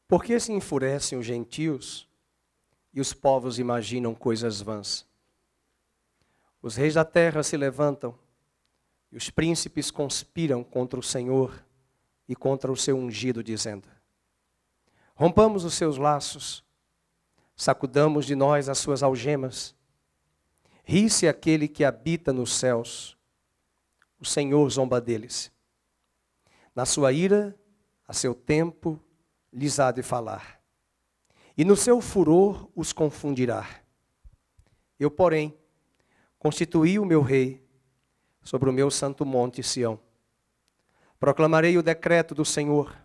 Por que se enfurecem os gentios e os povos imaginam coisas vãs? Os reis da terra se levantam e os príncipes conspiram contra o Senhor e contra o seu ungido, dizendo: rompamos os seus laços, sacudamos de nós as suas algemas. Ri-se aquele que habita nos céus, o Senhor zomba deles. Na sua ira, a seu tempo, lhes há de falar, e no seu furor os confundirá. Eu, porém, constituí o meu rei sobre o meu santo monte Sião. Proclamarei o decreto do Senhor.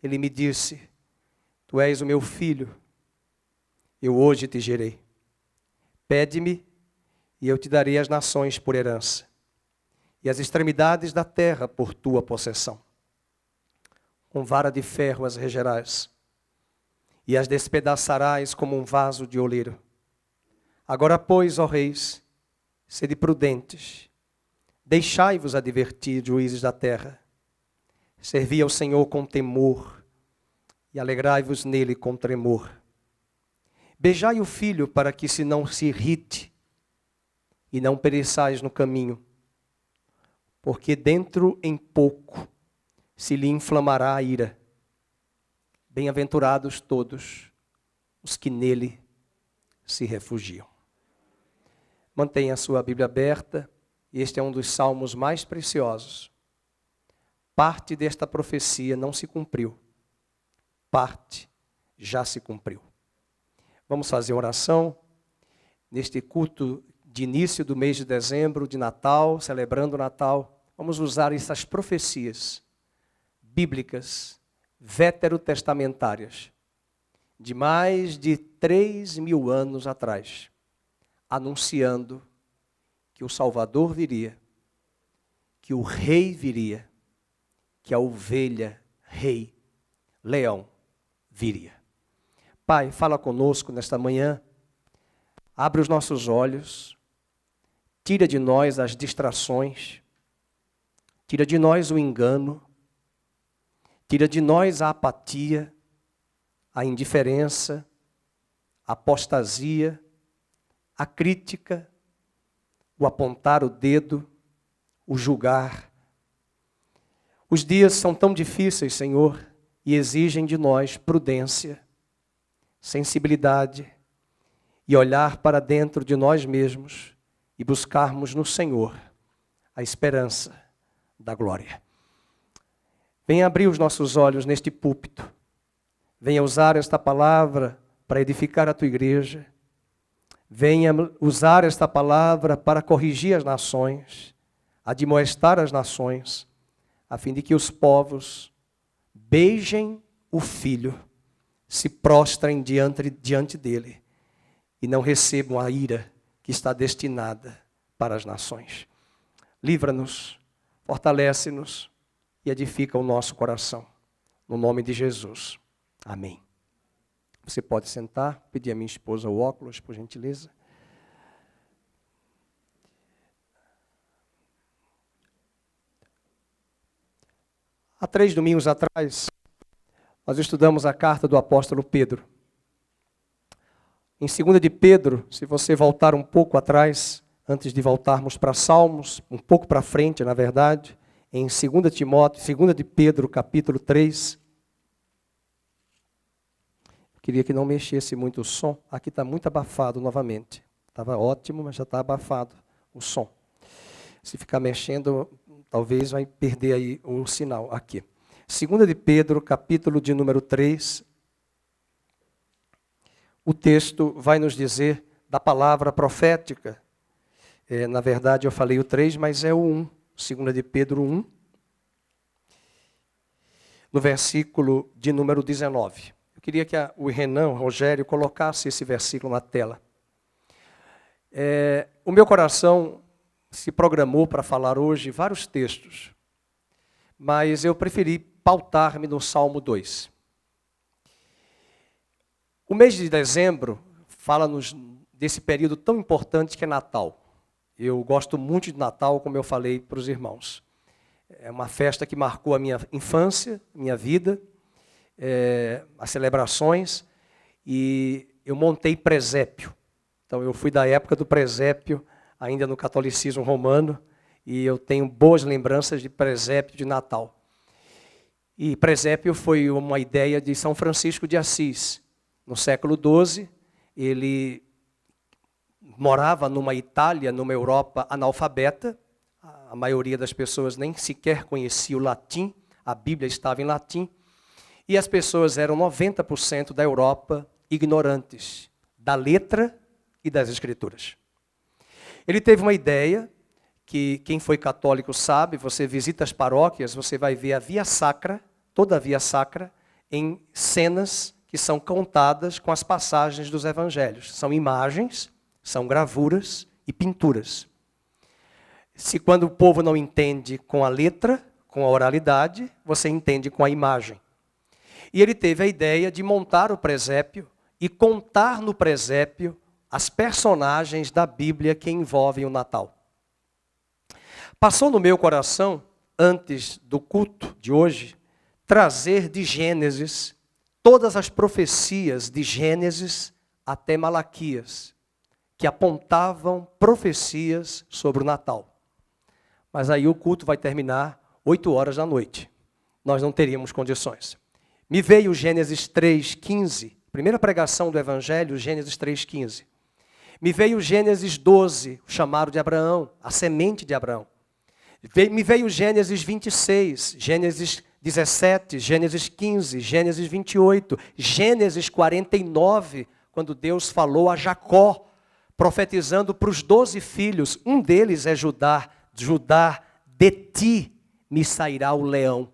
Ele me disse: tu és o meu filho, eu hoje te gerei. Pede-me, e eu te darei as nações por herança, e as extremidades da terra por tua possessão. Com vara de ferro as regerás, e as despedaçarás como um vaso de oleiro. Agora, pois, ó reis, sede prudentes, deixai-vos advertir, juízes da terra. Servi ao Senhor com temor, e alegrai-vos nele com tremor. Beijai o filho para que não se irrite, e não pereçais no caminho, porque dentro em pouco se lhe inflamará a ira. Bem-aventurados todos os que nele se refugiam. Mantenha a sua Bíblia aberta. Este é um dos salmos mais preciosos. Parte desta profecia não se cumpriu. Parte já se cumpriu. Vamos fazer oração neste culto de início do mês de dezembro, de Natal, celebrando o Natal. Vamos usar essas profecias bíblicas, veterotestamentárias, de mais de 3.000 anos atrás, anunciando que o Salvador viria, que o rei viria, que a ovelha, rei, leão, viria. Pai, fala conosco nesta manhã, abre os nossos olhos, tira de nós as distrações, tira de nós o engano, tira de nós a apatia, a indiferença, a apostasia, a crítica, o apontar o dedo, o julgar. Os dias são tão difíceis, Senhor, e exigem de nós prudência, sensibilidade e olhar para dentro de nós mesmos e buscarmos no Senhor a esperança da glória. Venha abrir os nossos olhos neste púlpito. Venha usar esta palavra para edificar a tua igreja. Venha usar esta palavra para corrigir as nações, admoestar as nações, a fim de que os povos beijem o Filho, se prostrem diante dele e não recebam a ira que está destinada para as nações. Livra-nos, fortalece-nos e edifica o nosso coração. No nome de Jesus. Amém. Você pode sentar, pedir à minha esposa o óculos, por gentileza. Há 3 domingos atrás, nós estudamos a carta do apóstolo Pedro. Em 2 de Pedro, se você voltar um pouco atrás, antes de voltarmos para Salmos, um pouco para frente, na verdade, em 2 de Pedro, capítulo 3. Eu queria que não mexesse muito o som. Aqui está muito abafado novamente. Estava ótimo, mas já está abafado o som. Se ficar mexendo, talvez vai perder aí o sinal aqui. 2 de Pedro, capítulo de número 3. O texto vai nos dizer da palavra profética. Na verdade, eu falei o 3, mas é o 1. 2 de Pedro 1, no versículo de número 19. Eu queria que o Renan, o Rogério, colocasse esse versículo na tela. O meu coração se programou para falar hoje vários textos, mas eu preferi pautar-me no Salmo 2. O mês de dezembro fala-nos desse período tão importante que é Natal. Eu gosto muito de Natal, como eu falei para os irmãos. É uma festa que marcou a minha infância, minha vida. as celebrações, e eu montei presépio. Então eu fui da época do presépio, ainda no catolicismo romano, e eu tenho boas lembranças de presépio de Natal. E presépio foi uma ideia de São Francisco de Assis. No século XII, ele morava numa Itália, numa Europa analfabeta. A maioria das pessoas nem sequer conhecia o latim, a Bíblia estava em latim. E as pessoas eram 90% da Europa ignorantes da letra e das escrituras. Ele teve uma ideia que quem foi católico sabe, você visita as paróquias, você vai ver a Via Sacra, toda a Via Sacra, em cenas que são contadas com as passagens dos evangelhos. São imagens, são gravuras e pinturas. Se quando o povo não entende com a letra, com a oralidade, você entende com a imagem. E ele teve a ideia de montar o presépio e contar no presépio as personagens da Bíblia que envolvem o Natal. Passou no meu coração, antes do culto de hoje, trazer de Gênesis todas as profecias de Gênesis até Malaquias, que apontavam profecias sobre o Natal. Mas aí o culto vai terminar 8 da noite. Nós não teríamos condições. Me veio Gênesis 3:15, primeira pregação do Evangelho, Gênesis 3:15. Me veio Gênesis 12, o chamado de Abraão, a semente de Abraão. Me veio Gênesis 26, Gênesis 17, Gênesis 15, Gênesis 28, Gênesis 49, quando Deus falou a Jacó, profetizando para os 12 filhos, um deles é Judá, de ti me sairá o leão.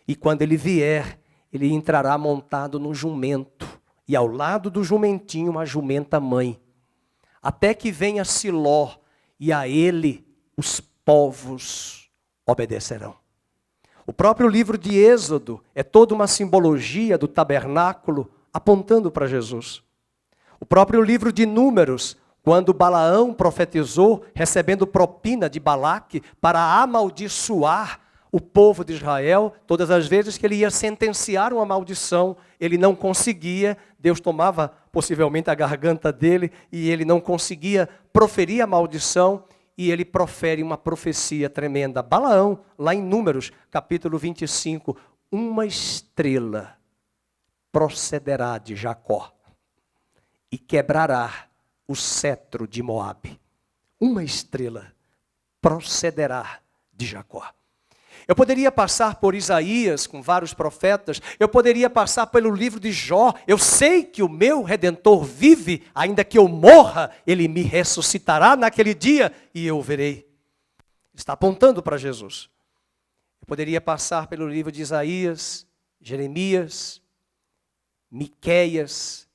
E quando ele vier, ele entrará montado num jumento, e ao lado do jumentinho uma jumenta mãe. Até que venha Siló, e a ele os povos obedecerão. O próprio livro de Êxodo é toda uma simbologia do tabernáculo apontando para Jesus. O próprio livro de Números, quando Balaão profetizou, recebendo propina de Balaque para amaldiçoar o povo de Israel, todas as vezes que ele ia sentenciar uma maldição, ele não conseguia, Deus tomava possivelmente a garganta dele e ele não conseguia proferir a maldição, e ele profere uma profecia tremenda. Balaão, lá em Números, capítulo 25, uma estrela procederá de Jacó e quebrará o cetro de Moabe. Uma estrela procederá de Jacó. Eu poderia passar por Isaías, com vários profetas, eu poderia passar pelo livro de Jó. Eu sei que o meu Redentor vive, ainda que eu morra, ele me ressuscitará naquele dia e eu o verei. Está apontando para Jesus. Eu poderia passar pelo livro de Isaías, Jeremias, Miqueias.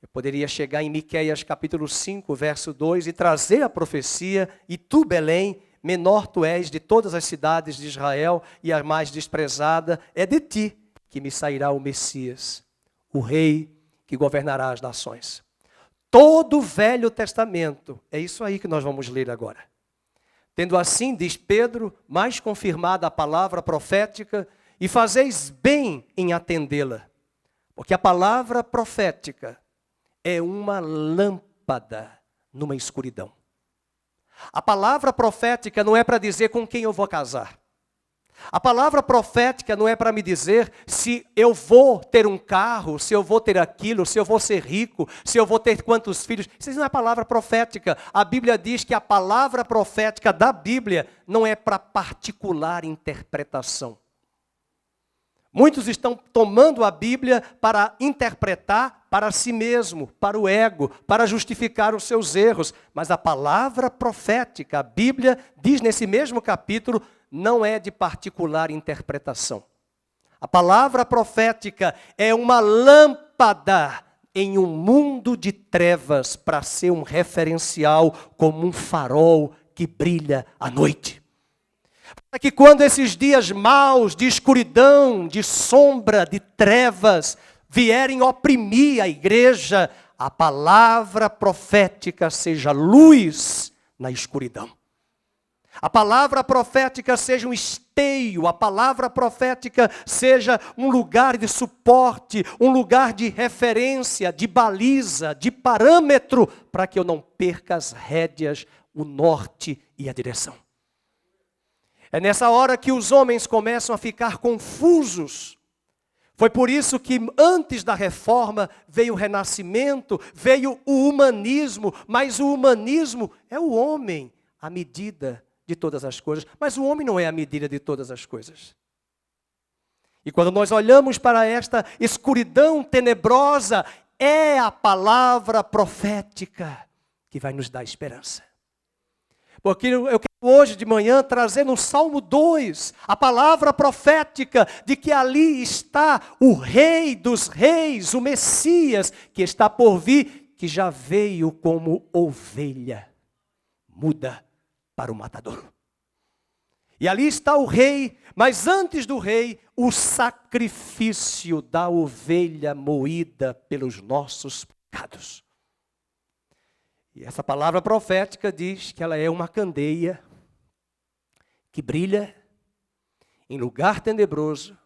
Eu poderia chegar em Miqueias capítulo 5, verso 2 e trazer a profecia: e tu, Belém, menor tu és de todas as cidades de Israel, e a mais desprezada, é de ti que me sairá o Messias, o rei que governará as nações. Todo o Velho Testamento, é isso aí que nós vamos ler agora. Tendo assim, diz Pedro, mais confirmada a palavra profética, e fazeis bem em atendê-la, porque a palavra profética é uma lâmpada numa escuridão. A palavra profética não é para dizer com quem eu vou casar. A palavra profética não é para me dizer se eu vou ter um carro, se eu vou ter aquilo, se eu vou ser rico, se eu vou ter quantos filhos. Isso não é palavra profética. A Bíblia diz que a palavra profética da Bíblia não é para particular interpretação. Muitos estão tomando a Bíblia para interpretar para si mesmo, para o ego, para justificar os seus erros. Mas a palavra profética, a Bíblia diz nesse mesmo capítulo, não é de particular interpretação. A palavra profética é uma lâmpada em um mundo de trevas para ser um referencial como um farol que brilha à noite. Para que quando esses dias maus, de escuridão, de sombra, de trevas, vierem oprimir a igreja, a palavra profética seja luz na escuridão. A palavra profética seja um esteio, a palavra profética seja um lugar de suporte, um lugar de referência, de baliza, de parâmetro, para que eu não perca as rédeas, o norte e a direção. É nessa hora que os homens começam a ficar confusos. Foi por isso que antes da reforma veio o renascimento, veio o humanismo, mas o humanismo é o homem à medida de todas as coisas, mas o homem não é a medida de todas as coisas. E quando nós olhamos para esta escuridão tenebrosa, é a palavra profética que vai nos dar esperança. Porque eu quero hoje de manhã trazer no Salmo 2, a palavra profética de que ali está o Rei dos Reis, o Messias, que está por vir, que já veio como ovelha muda para o matadouro. E ali está o rei, mas antes do rei, o sacrifício da ovelha moída pelos nossos pecados. E essa palavra profética diz que ela é uma candeia que brilha em lugar tenebroso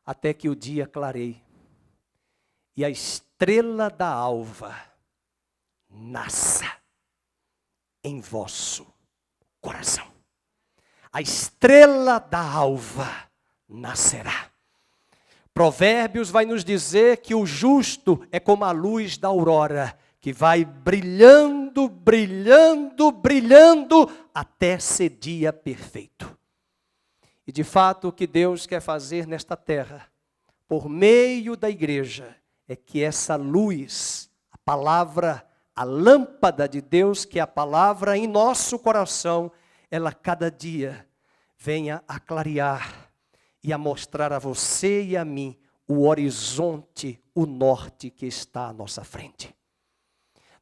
até que o dia clareie. E a estrela da alva nasça em vosso coração. A estrela da alva nascerá. Provérbios vai nos dizer que o justo é como a luz da aurora, que vai brilhando, brilhando, brilhando, até ser dia perfeito. E de fato o que Deus quer fazer nesta terra, por meio da igreja, é que essa luz, a palavra, a lâmpada de Deus, que é a palavra em nosso coração, ela cada dia venha a clarear e a mostrar a você e a mim o horizonte, o norte que está à nossa frente.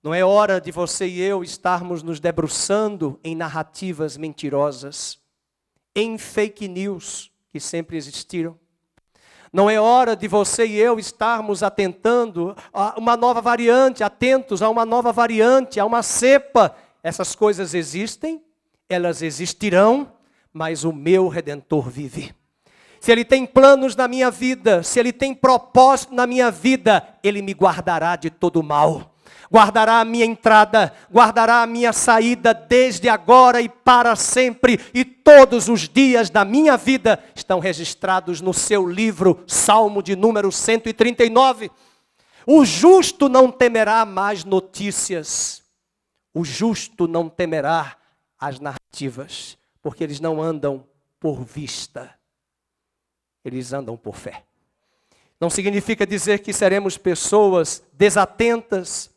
Não é hora de você e eu estarmos nos debruçando em narrativas mentirosas, em fake news que sempre existiram. Não é hora de você e eu estarmos atentando a uma nova variante, atentos a uma nova variante, a uma cepa. Essas coisas existem, elas existirão, mas o meu Redentor vive. Se Ele tem planos na minha vida, se Ele tem propósito na minha vida, Ele me guardará de todo mal. Guardará a minha entrada, guardará a minha saída desde agora e para sempre. E todos os dias da minha vida estão registrados no seu livro, Salmo de número 139. O justo não temerá mais notícias. O justo não temerá as narrativas, porque eles não andam por vista. Eles andam por fé. Não significa dizer que seremos pessoas desatentas,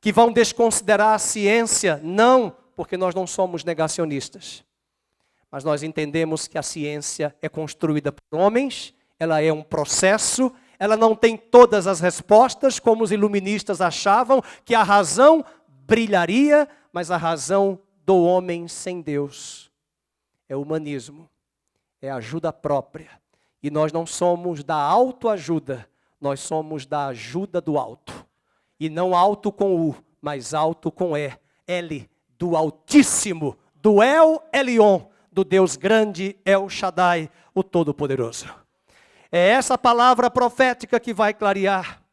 que vão desconsiderar a ciência. Não, porque nós não somos negacionistas. Mas nós entendemos que a ciência é construída por homens, ela é um processo, ela não tem todas as respostas, como os iluministas achavam, que a razão brilharia, mas a razão do homem sem Deus é o humanismo, é a ajuda própria. E nós não somos da autoajuda, nós somos da ajuda do alto. E não alto com U, mas alto com E. L, do Altíssimo, do El Elyon, do Deus grande El Shaddai, o Todo-Poderoso. É essa palavra profética que vai clarear.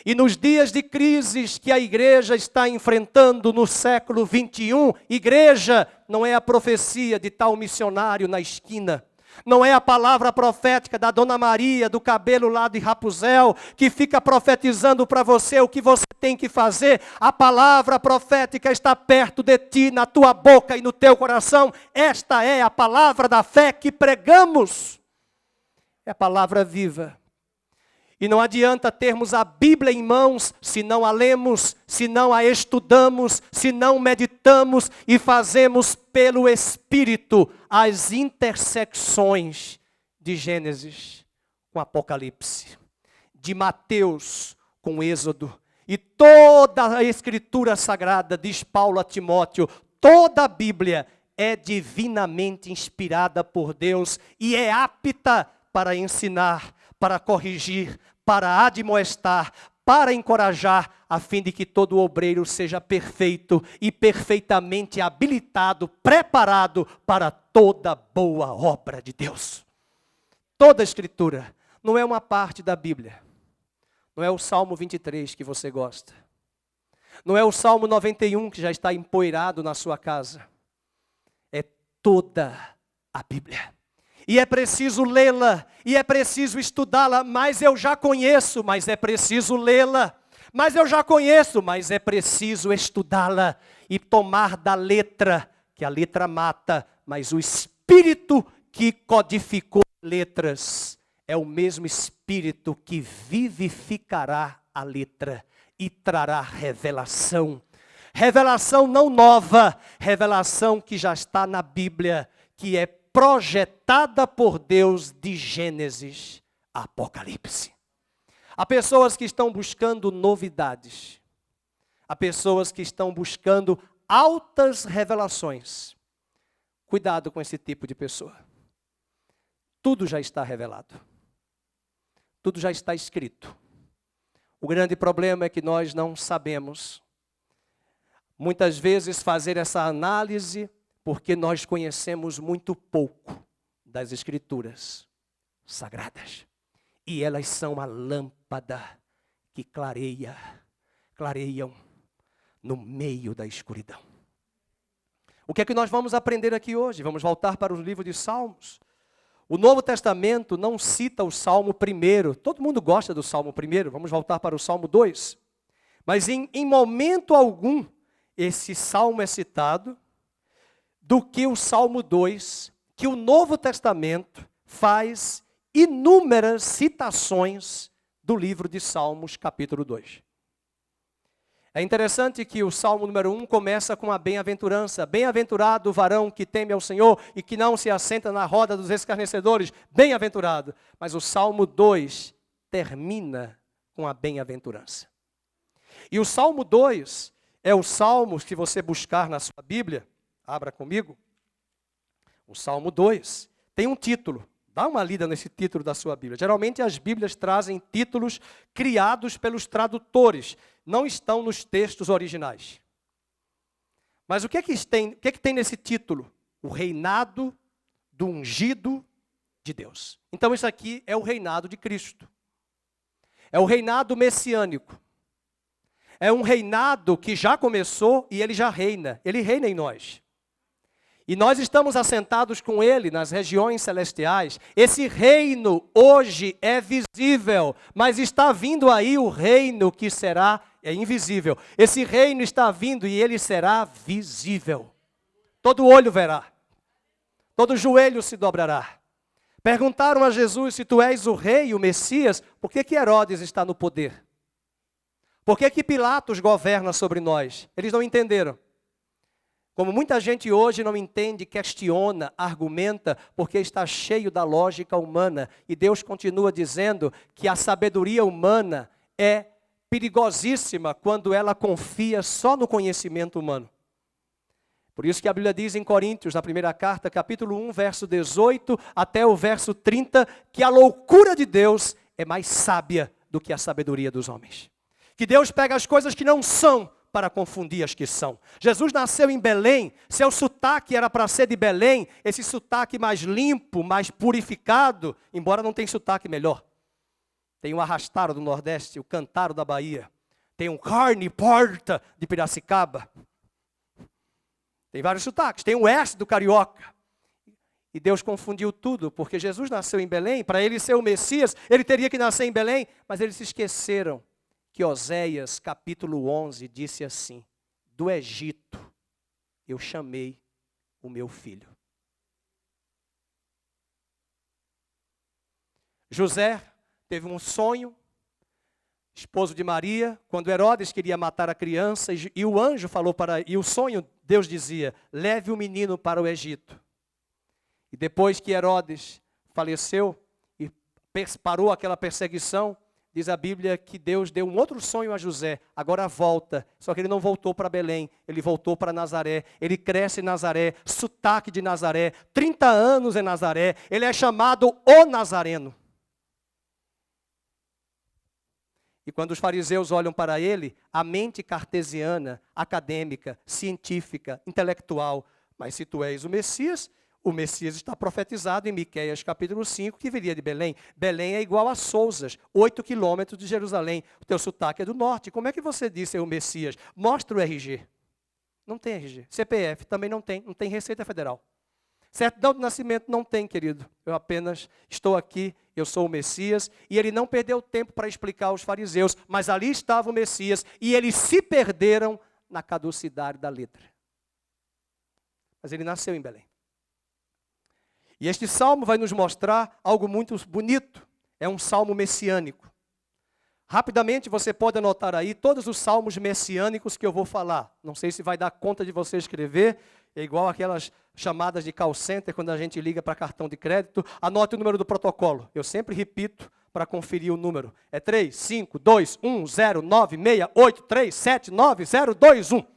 E nos dias de crises que a igreja está enfrentando no século 21, igreja não é a profecia de tal missionário na esquina. Não é a palavra profética da Dona Maria, do cabelo lá de Rapuzel, que fica profetizando para você o que você tem que fazer. A palavra profética está perto de ti, na tua boca e no teu coração. Esta é a palavra da fé que pregamos. É a palavra viva. E não adianta termos a Bíblia em mãos se não a lemos, se não a estudamos, se não meditamos e fazemos pelo Espírito as intersecções de Gênesis com Apocalipse, de Mateus com Êxodo. E toda a Escritura Sagrada, diz Paulo a Timóteo, toda a Bíblia é divinamente inspirada por Deus e é apta para ensinar, para corrigir, para admoestar, para encorajar, a fim de que todo obreiro seja perfeito e perfeitamente habilitado, preparado para toda boa obra de Deus. Toda a Escritura não é uma parte da Bíblia. Não é o Salmo 23 que você gosta. Não é o Salmo 91 que já está empoeirado na sua casa. É toda a Bíblia. E é preciso lê-la, e é preciso estudá-la, mas eu já conheço, mas é preciso lê-la. Mas eu já conheço, mas é preciso estudá-la e tomar da letra, que a letra mata, mas o Espírito que codificou letras é o mesmo Espírito que vivificará a letra e trará revelação. Revelação não nova, revelação que já está na Bíblia, que é projetada por Deus de Gênesis a Apocalipse. Há pessoas que estão buscando novidades. Há pessoas que estão buscando altas revelações. Cuidado com esse tipo de pessoa. Tudo já está revelado. Tudo já está escrito. O grande problema é que nós não sabemos, muitas vezes, fazer essa análise, porque nós conhecemos muito pouco das Escrituras sagradas. E elas são a lâmpada que clareiam no meio da escuridão. O que é que nós vamos aprender aqui hoje? Vamos voltar para o livro de Salmos. O Novo Testamento não cita o Salmo 1. Todo mundo gosta do Salmo 1. Vamos voltar para o Salmo 2. Mas em momento algum, esse Salmo é citado do que o Salmo 2, que o Novo Testamento faz inúmeras citações do livro de Salmos, capítulo 2. É interessante que o Salmo número 1 começa com a bem-aventurança. Bem-aventurado o varão que teme ao Senhor e que não se assenta na roda dos escarnecedores. Bem-aventurado. Mas o Salmo 2 termina com a bem-aventurança. E o Salmo 2 é o Salmo que você buscar na sua Bíblia. Abra comigo. O Salmo 2 tem um título. Dá uma lida nesse título da sua Bíblia. Geralmente as Bíblias trazem títulos criados pelos tradutores. Não estão nos textos originais. Mas o que é que tem nesse título? O reinado do ungido de Deus. Então isso aqui é o reinado de Cristo. É o reinado messiânico. É um reinado que já começou e ele já reina. Ele reina em nós. E nós estamos assentados com Ele nas regiões celestiais. Esse reino hoje é visível, mas está vindo aí o reino que é invisível. Esse reino está vindo e ele será visível. Todo olho verá. Todo joelho se dobrará. Perguntaram a Jesus, se tu és o rei, o Messias, por que Herodes está no poder? Por que Pilatos governa sobre nós? Eles não entenderam. Como muita gente hoje não entende, questiona, argumenta, porque está cheio da lógica humana. E Deus continua dizendo que a sabedoria humana é perigosíssima quando ela confia só no conhecimento humano. Por isso que a Bíblia diz em Coríntios, na primeira carta, capítulo 1, verso 18 até o verso 30, que a loucura de Deus é mais sábia do que a sabedoria dos homens. Que Deus pega as coisas que não são para confundir as que são. Jesus nasceu em Belém, seu sotaque era para ser de Belém, esse sotaque mais limpo, mais purificado, embora não tenha sotaque melhor. Tem o arrastaro do Nordeste, o cantaro da Bahia, tem o carne porta de Piracicaba. Tem vários sotaques, tem o oeste do Carioca. E Deus confundiu tudo, porque Jesus nasceu em Belém, para ele ser o Messias, ele teria que nascer em Belém, mas eles se esqueceram que Oséias, capítulo 11, disse assim: do Egito eu chamei o meu filho. José teve um sonho, esposo de Maria, quando Herodes queria matar a criança, e o anjo falou e o sonho, Deus dizia, leve o menino para o Egito. E depois que Herodes faleceu, e parou aquela perseguição, diz a Bíblia que Deus deu um outro sonho a José, agora volta, só que ele não voltou para Belém, ele voltou para Nazaré, ele cresce em Nazaré, sotaque de Nazaré, 30 anos em Nazaré, ele é chamado o Nazareno. E quando os fariseus olham para ele, a mente cartesiana, acadêmica, científica, intelectual, mas se tu és o Messias está profetizado em Miqueias capítulo 5, que viria de Belém. Belém é igual a Sousas, 8 quilômetros de Jerusalém. O teu sotaque é do norte. Como é que você disse é o Messias? Mostra o RG. Não tem RG. CPF também não tem Receita Federal. Certidão de nascimento não tem, querido. Eu apenas estou aqui, eu sou o Messias. E ele não perdeu tempo para explicar aos fariseus, mas ali estava o Messias e eles se perderam na caducidade da letra. Mas ele nasceu em Belém. E este salmo vai nos mostrar algo muito bonito. É um salmo messiânico. Rapidamente você pode anotar aí todos os salmos messiânicos que eu vou falar. Não sei se vai dar conta de você escrever. É igual aquelas chamadas de call center quando a gente liga para cartão de crédito. Anote o número do protocolo. Eu sempre repito para conferir o número. É 3, 5, 2, 1, 0, 9, 6, 8, 3, 7, 9, 0, 2, 1.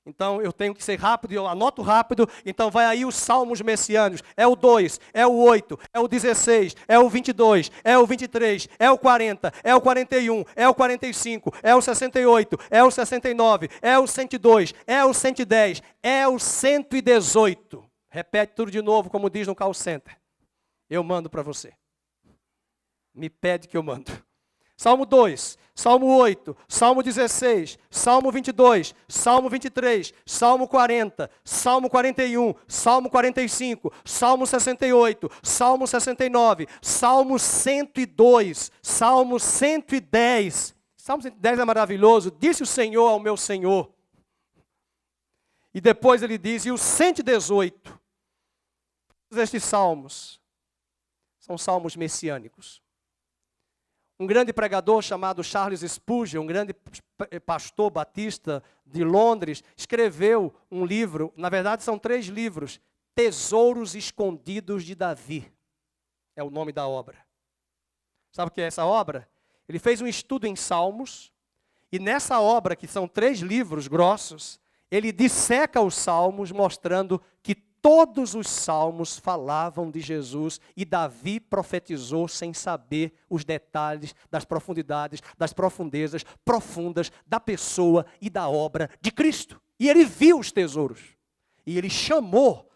Então, eu tenho que ser rápido, eu anoto rápido. Então, vai aí os salmos messiânicos. É o 2, é o 8, é o 16, é o 22, é o 23, é o 40, é o 41, é o 45, é o 68, é o 69, é o 102, é o 110, é o 118. Repete tudo de novo, como diz no call center. Eu mando para você. Me pede que eu mando. Salmo 2, Salmo 8, Salmo 16, Salmo 22, Salmo 23, Salmo 40, Salmo 41, Salmo 45, Salmo 68, Salmo 69, Salmo 102, Salmo 110. Salmo 110 é maravilhoso. Disse o Senhor ao meu Senhor. E depois ele diz, e o 118. Estes salmos são salmos messiânicos. Um grande pregador chamado Charles Spurgeon, um grande pastor batista de Londres, escreveu um livro, na verdade são 3 livros, Tesouros Escondidos de Davi. É o nome da obra. Sabe o que é essa obra? Ele fez um estudo em Salmos, e nessa obra, que são 3 livros grossos, ele disseca os Salmos, mostrando que todos os salmos falavam de Jesus e Davi profetizou sem saber os detalhes das profundidades, das profundezas profundas da pessoa e da obra de Cristo. E ele viu os tesouros. E ele chamou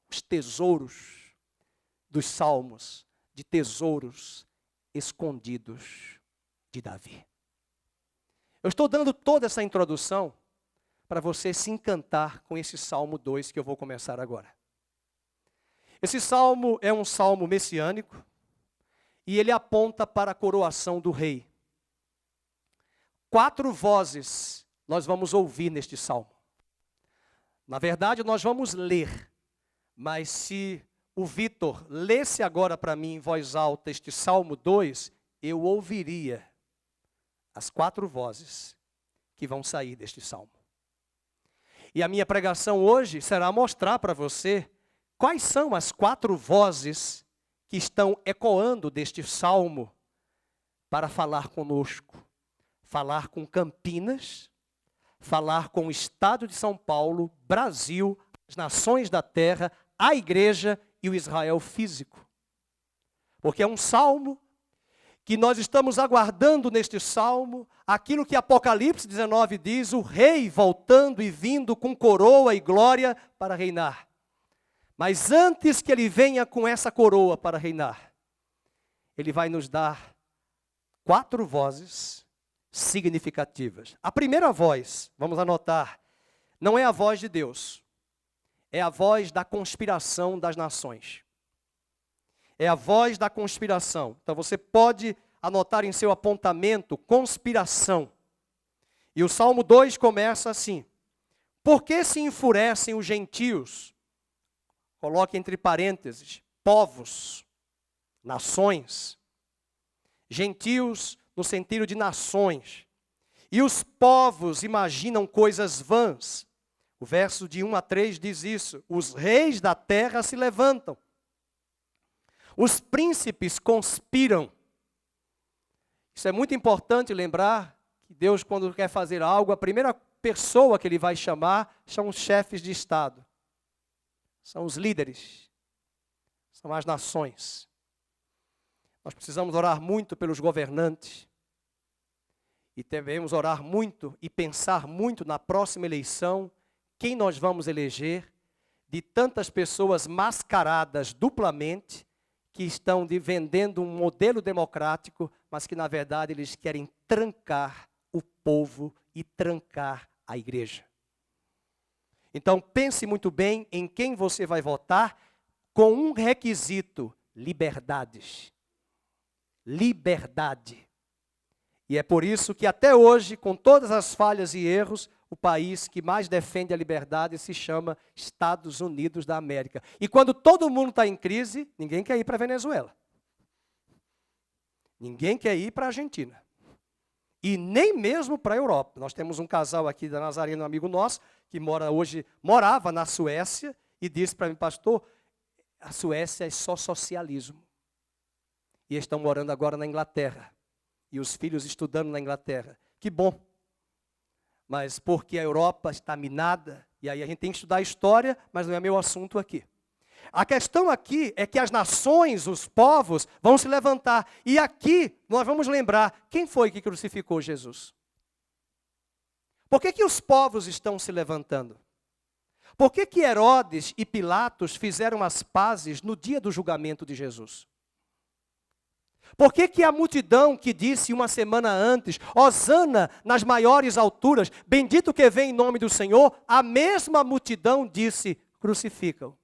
os tesouros dos salmos de tesouros escondidos de Davi. Eu estou dando toda essa introdução para você se encantar com esse Salmo 2 que eu vou começar agora. Esse salmo é um salmo messiânico e ele aponta para a coroação do rei. 4 vozes nós vamos ouvir neste salmo. Na verdade, nós vamos ler, mas se o Vitor lesse agora para mim em voz alta este Salmo 2, eu ouviria as 4 vozes que vão sair deste salmo. E a minha pregação hoje será mostrar para você quais são as 4 vozes que estão ecoando deste salmo para falar conosco, falar com Campinas, falar com o Estado de São Paulo, Brasil, as nações da terra, a igreja e o Israel físico. Porque é um salmo que nós estamos aguardando neste salmo, aquilo que Apocalipse 19 diz, o rei voltando e vindo com coroa e glória para reinar. Mas antes que ele venha com essa coroa para reinar, ele vai nos dar 4 vozes significativas. A primeira voz, vamos anotar, não é a voz de Deus, é a voz da conspiração das nações. É a voz da conspiração. Então você pode anotar em seu apontamento, conspiração. E o Salmo 2 começa assim. Por que se enfurecem os gentios? Coloque entre parênteses, povos, nações. Gentios no sentido de nações. E os povos imaginam coisas vãs. O verso de 1 a 3 diz isso. Os reis da terra se levantam. Os príncipes conspiram. Isso é muito importante lembrar que Deus, quando quer fazer algo, a primeira pessoa que Ele vai chamar são os chefes de Estado. São os líderes. São as nações. Nós precisamos orar muito pelos governantes. E devemos orar muito e pensar muito na próxima eleição, quem nós vamos eleger, de tantas pessoas mascaradas duplamente, que estão vendendo um modelo democrático, mas que na verdade eles querem trancar o povo e trancar a igreja. Então pense muito bem em quem você vai votar, com um requisito: liberdades. Liberdade. E é por isso que até hoje, com todas as falhas e erros, o país que mais defende a liberdade se chama Estados Unidos da América. E quando todo mundo está em crise, ninguém quer ir para a Venezuela. Ninguém quer ir para a Argentina. E nem mesmo para a Europa. Nós temos um casal aqui da Nazarena, um amigo nosso, que morava na Suécia e disse para mim: pastor, a Suécia é só socialismo. E estão morando agora na Inglaterra. E os filhos estudando na Inglaterra. Que bom. Mas porque a Europa está minada, e aí a gente tem que estudar a história, mas não é meu assunto aqui. A questão aqui é que as nações, os povos, vão se levantar. E aqui nós vamos lembrar, quem foi que crucificou Jesus? Por que os povos estão se levantando? Por que Herodes e Pilatos fizeram as pazes no dia do julgamento de Jesus? Por que a multidão que disse uma semana antes: Hosana nas maiores alturas, bendito que vem em nome do Senhor, a mesma multidão disse: crucificam?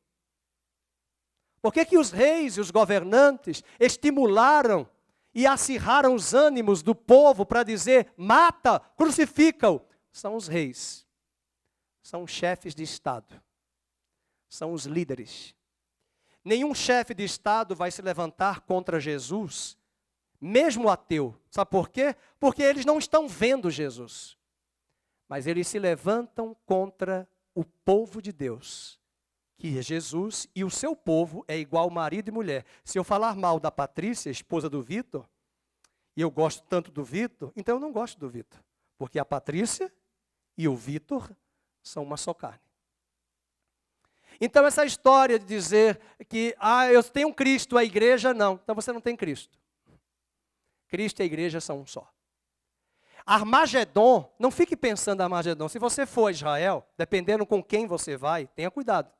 Por que os reis e os governantes estimularam e acirraram os ânimos do povo para dizer: mata, crucificam? São os reis, são os chefes de Estado, são os líderes. Nenhum chefe de Estado vai se levantar contra Jesus, mesmo ateu. Sabe por quê? Porque eles não estão vendo Jesus. Mas eles se levantam contra o povo de Deus, que é Jesus, e o seu povo é igual marido e mulher. Se eu falar mal da Patrícia, esposa do Vitor, e eu gosto tanto do Vitor, então eu não gosto do Vitor. Porque a Patrícia e o Vitor são uma só carne. Então essa história de dizer que eu tenho Cristo, a igreja não. Então você não tem Cristo. Cristo e a igreja são um só. Armagedon, não fique pensando em Armagedon. Se você for a Israel, dependendo com quem você vai, tenha cuidado.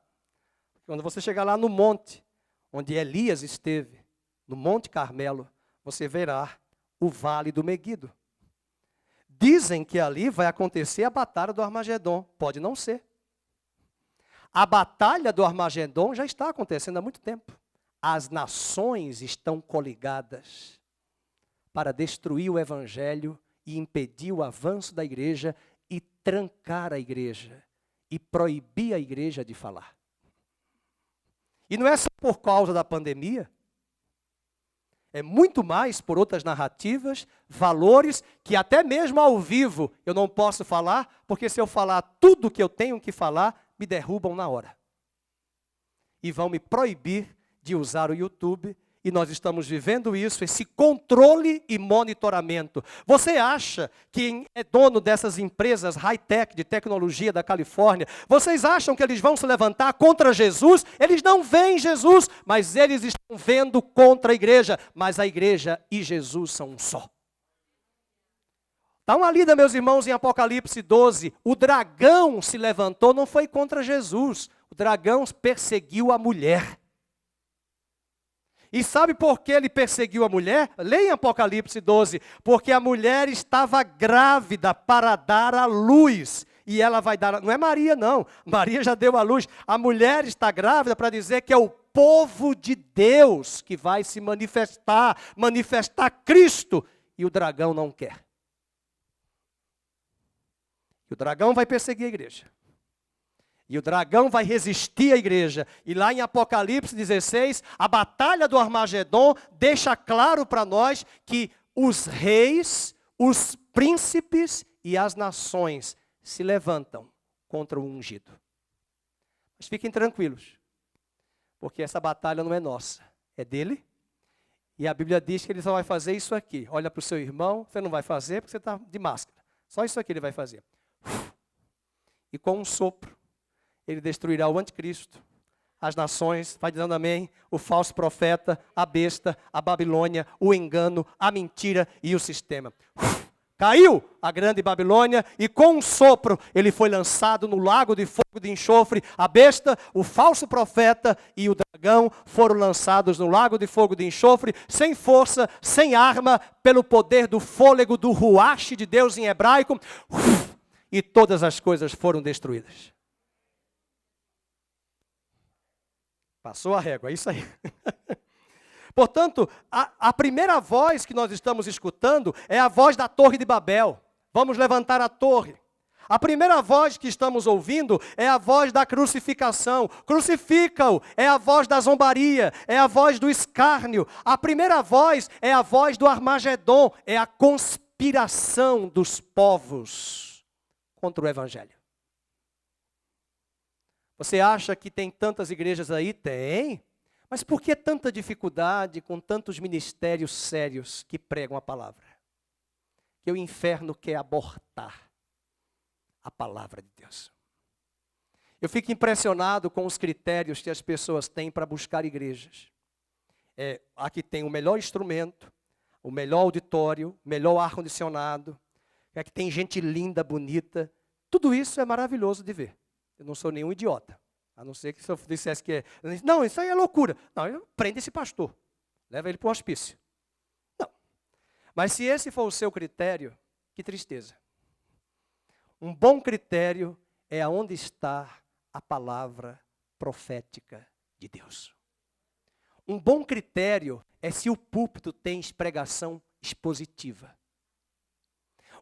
Quando você chegar lá no monte, onde Elias esteve, no Monte Carmelo, você verá o Vale do Meguido. Dizem que ali vai acontecer a batalha do Armagedon. Pode não ser. A batalha do Armagedon já está acontecendo há muito tempo. As nações estão coligadas para destruir o evangelho e impedir o avanço da igreja e trancar a igreja e proibir a igreja de falar. E não é só por causa da pandemia. É muito mais por outras narrativas, valores, que até mesmo ao vivo eu não posso falar, porque se eu falar tudo o que eu tenho que falar, me derrubam na hora. E vão me proibir de usar o YouTube, e nós estamos vivendo isso, esse controle e monitoramento. Você acha que quem é dono dessas empresas high-tech de tecnologia da Califórnia, vocês acham que eles vão se levantar contra Jesus? Eles não veem Jesus, mas eles estão vendo contra a igreja. Mas a igreja e Jesus são um só. Dá uma lida, meus irmãos, em Apocalipse 12. O dragão se levantou, não foi contra Jesus. O dragão perseguiu a mulher. E sabe por que ele perseguiu a mulher? Leia em Apocalipse 12. Porque a mulher estava grávida para dar à luz. E ela vai dar... Não é Maria, não. Maria já deu à luz. A mulher está grávida para dizer que é o povo de Deus que vai se manifestar Cristo. E o dragão não quer. E o dragão vai perseguir a igreja. E o dragão vai resistir à igreja. E lá em Apocalipse 16, a batalha do Armagedon deixa claro para nós que os reis, os príncipes e as nações se levantam contra o ungido. Mas fiquem tranquilos, porque essa batalha não é nossa, é dele. E a Bíblia diz que ele só vai fazer isso aqui. Olha para o seu irmão, você não vai fazer porque você está de máscara. Só isso aqui ele vai fazer. E com um sopro, ele destruirá o anticristo, as nações, vai dizendo amém, o falso profeta, a besta, a Babilônia, o engano, a mentira e o sistema. Caiu a grande Babilônia e com um sopro ele foi lançado no lago de fogo de enxofre. A besta, o falso profeta e o dragão foram lançados no lago de fogo de enxofre, sem força, sem arma, pelo poder do fôlego do ruach de Deus em hebraico. E todas as coisas foram destruídas. Passou a régua, é isso aí. Portanto, a primeira voz que nós estamos escutando é a voz da Torre de Babel. Vamos levantar a torre. A primeira voz que estamos ouvindo é a voz da crucificação. Crucifica-o, é a voz da zombaria, é a voz do escárnio. A primeira voz é a voz do Armagedon, é a conspiração dos povos contra o Evangelho. Você acha que tem tantas igrejas aí? Tem. Mas por que tanta dificuldade com tantos ministérios sérios que pregam a palavra? Que o inferno quer abortar a palavra de Deus. Eu fico impressionado com os critérios que as pessoas têm para buscar igrejas. Aqui tem o melhor instrumento, o melhor auditório, o melhor ar-condicionado, aqui tem gente linda, bonita. Tudo isso é maravilhoso de ver. Eu não sou nenhum idiota. A não ser que se eu dissesse que não, isso aí é loucura. Não, prende esse pastor. Leva ele para o hospício. Não. Mas se esse for o seu critério, que tristeza. Um bom critério é aonde está a palavra profética de Deus. Um bom critério é se o púlpito tem pregação expositiva.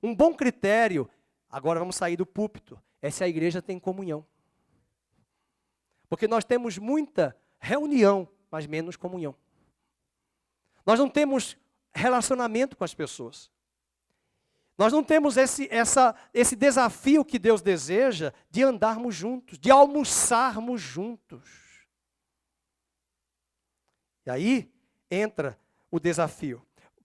Um bom critério, agora vamos sair do púlpito, é se a igreja tem comunhão. Porque nós temos muita reunião, mas menos comunhão. Nós não temos relacionamento com as pessoas. Nós não temos esse desafio que Deus deseja de andarmos juntos, de almoçarmos juntos. E aí entra o desafio. O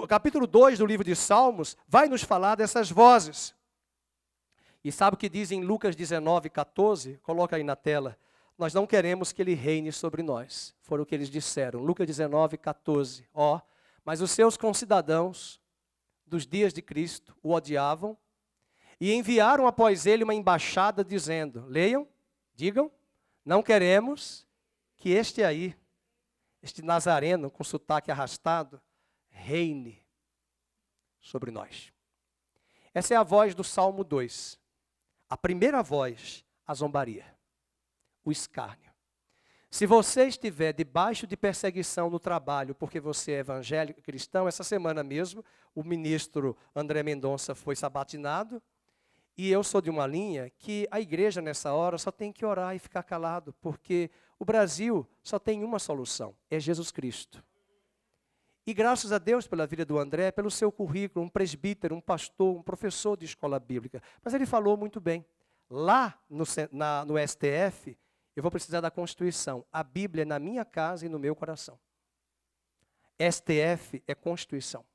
capítulo 2 do livro de Salmos vai nos falar dessas vozes. E sabe o que diz em Lucas 19:14? Coloca aí na tela. Nós não queremos que ele reine sobre nós. Foi o que eles disseram. Lucas 19:14. Mas os seus concidadãos dos dias de Cristo o odiavam e enviaram após ele uma embaixada dizendo, leiam, digam, não queremos que este nazareno com sotaque arrastado, reine sobre nós. Essa é a voz do Salmo 2. A primeira voz, a zombaria, o escárnio. Se você estiver debaixo de perseguição no trabalho porque você é evangélico cristão, essa semana mesmo, o ministro André Mendonça foi sabatinado, e eu sou de uma linha que a igreja nessa hora só tem que orar e ficar calado, porque o Brasil só tem uma solução, é Jesus Cristo. E graças a Deus pela vida do André, pelo seu currículo, um presbítero, um pastor, um professor de escola bíblica. Mas ele falou muito bem. Lá no STF, eu vou precisar da Constituição. A Bíblia é na minha casa e no meu coração. STF é Constituição.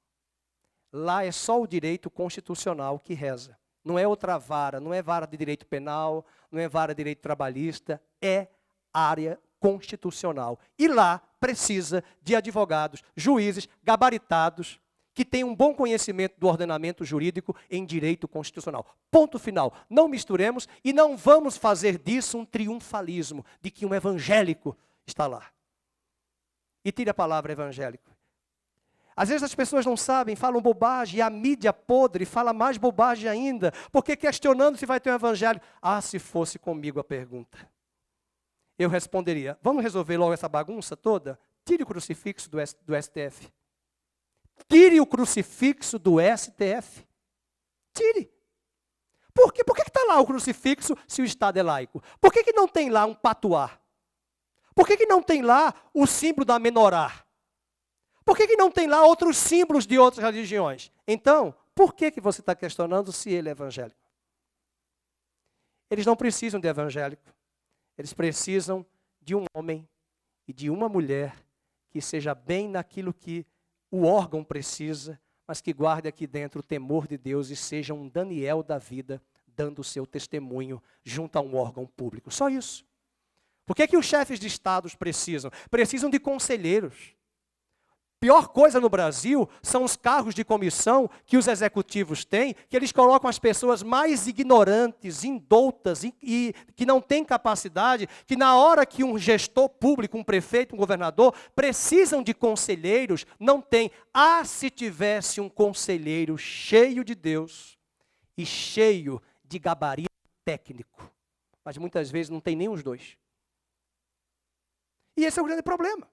Lá é só o direito constitucional que reza. Não é outra vara, não é vara de direito penal, não é vara de direito trabalhista, é área constitucional. E lá precisa de advogados, juízes, gabaritados, que tenham um bom conhecimento do ordenamento jurídico em direito constitucional. Ponto final. Não misturemos e não vamos fazer disso um triunfalismo, de que um evangélico está lá. E tire a palavra evangélico. Às vezes as pessoas não sabem, falam bobagem, e a mídia podre fala mais bobagem ainda, porque questionando se vai ter um evangelho. Se fosse comigo a pergunta. Eu responderia, vamos resolver logo essa bagunça toda? Tire o crucifixo do STF. Tire o crucifixo do STF. Tire. Por quê? Por que está lá o crucifixo se o Estado é laico? Por que não tem lá um patuá? Por que não tem lá o símbolo da menorá? Por que não tem lá outros símbolos de outras religiões? Então, por que você está questionando se ele é evangélico? Eles não precisam de evangélico. Eles precisam de um homem e de uma mulher que seja bem naquilo que o órgão precisa, mas que guarde aqui dentro o temor de Deus e seja um Daniel da vida, dando o seu testemunho junto a um órgão público. Só isso. Por que os chefes de estados precisam? Precisam de conselheiros. Pior coisa no Brasil são os cargos de comissão que os executivos têm, que eles colocam as pessoas mais ignorantes, indoutas e que não têm capacidade, que na hora que um gestor público, um prefeito, um governador, precisam de conselheiros, não tem. Ah, se tivesse um conselheiro cheio de Deus e cheio de gabarito técnico. Mas muitas vezes não tem nem os dois. E esse é o grande problema.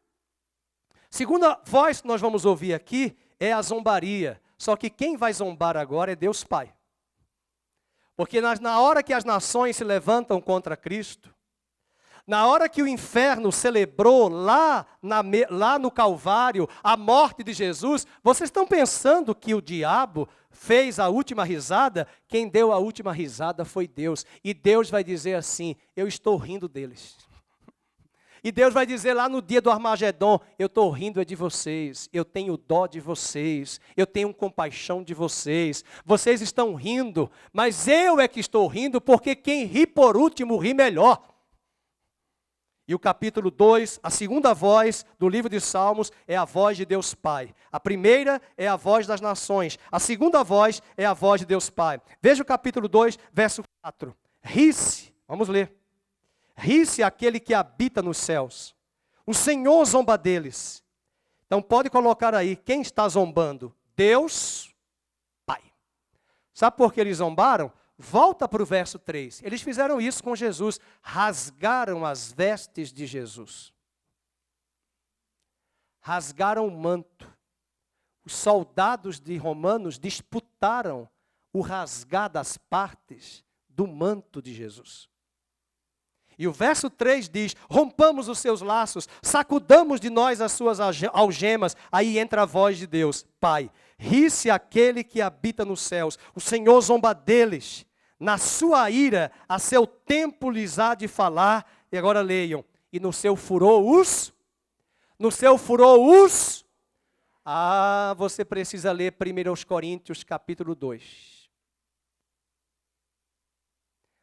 Segunda voz que nós vamos ouvir aqui é a zombaria. Só que quem vai zombar agora é Deus Pai. Porque na hora que as nações se levantam contra Cristo, na hora que o inferno celebrou lá no Calvário a morte de Jesus, vocês estão pensando que o diabo fez a última risada? Quem deu a última risada foi Deus. E Deus vai dizer assim, eu estou rindo deles. E Deus vai dizer lá no dia do Armagedon, eu estou rindo de vocês, eu tenho dó de vocês, eu tenho compaixão de vocês. Vocês estão rindo, mas eu é que estou rindo, porque quem ri por último ri melhor. E o capítulo 2, a segunda voz do livro de Salmos é a voz de Deus Pai. A primeira é a voz das nações, a segunda voz é a voz de Deus Pai. Veja o capítulo 2, verso 4. Ri-se, vamos ler. Ri-se aquele que habita nos céus. O Senhor zomba deles. Então pode colocar aí, quem está zombando? Deus Pai. Sabe por que eles zombaram? Volta para o verso 3. Eles fizeram isso com Jesus. Rasgaram as vestes de Jesus. Rasgaram o manto. Os soldados de Romanos disputaram o rasgar das partes do manto de Jesus. E o verso 3 diz, rompamos os seus laços, sacudamos de nós as suas algemas. Aí entra a voz de Deus, Pai, ri-se aquele que habita nos céus, o Senhor zomba deles. Na sua ira, a seu tempo lhes há de falar. E agora leiam, e no seu furor os... Ah, você precisa ler 1 Coríntios capítulo 2.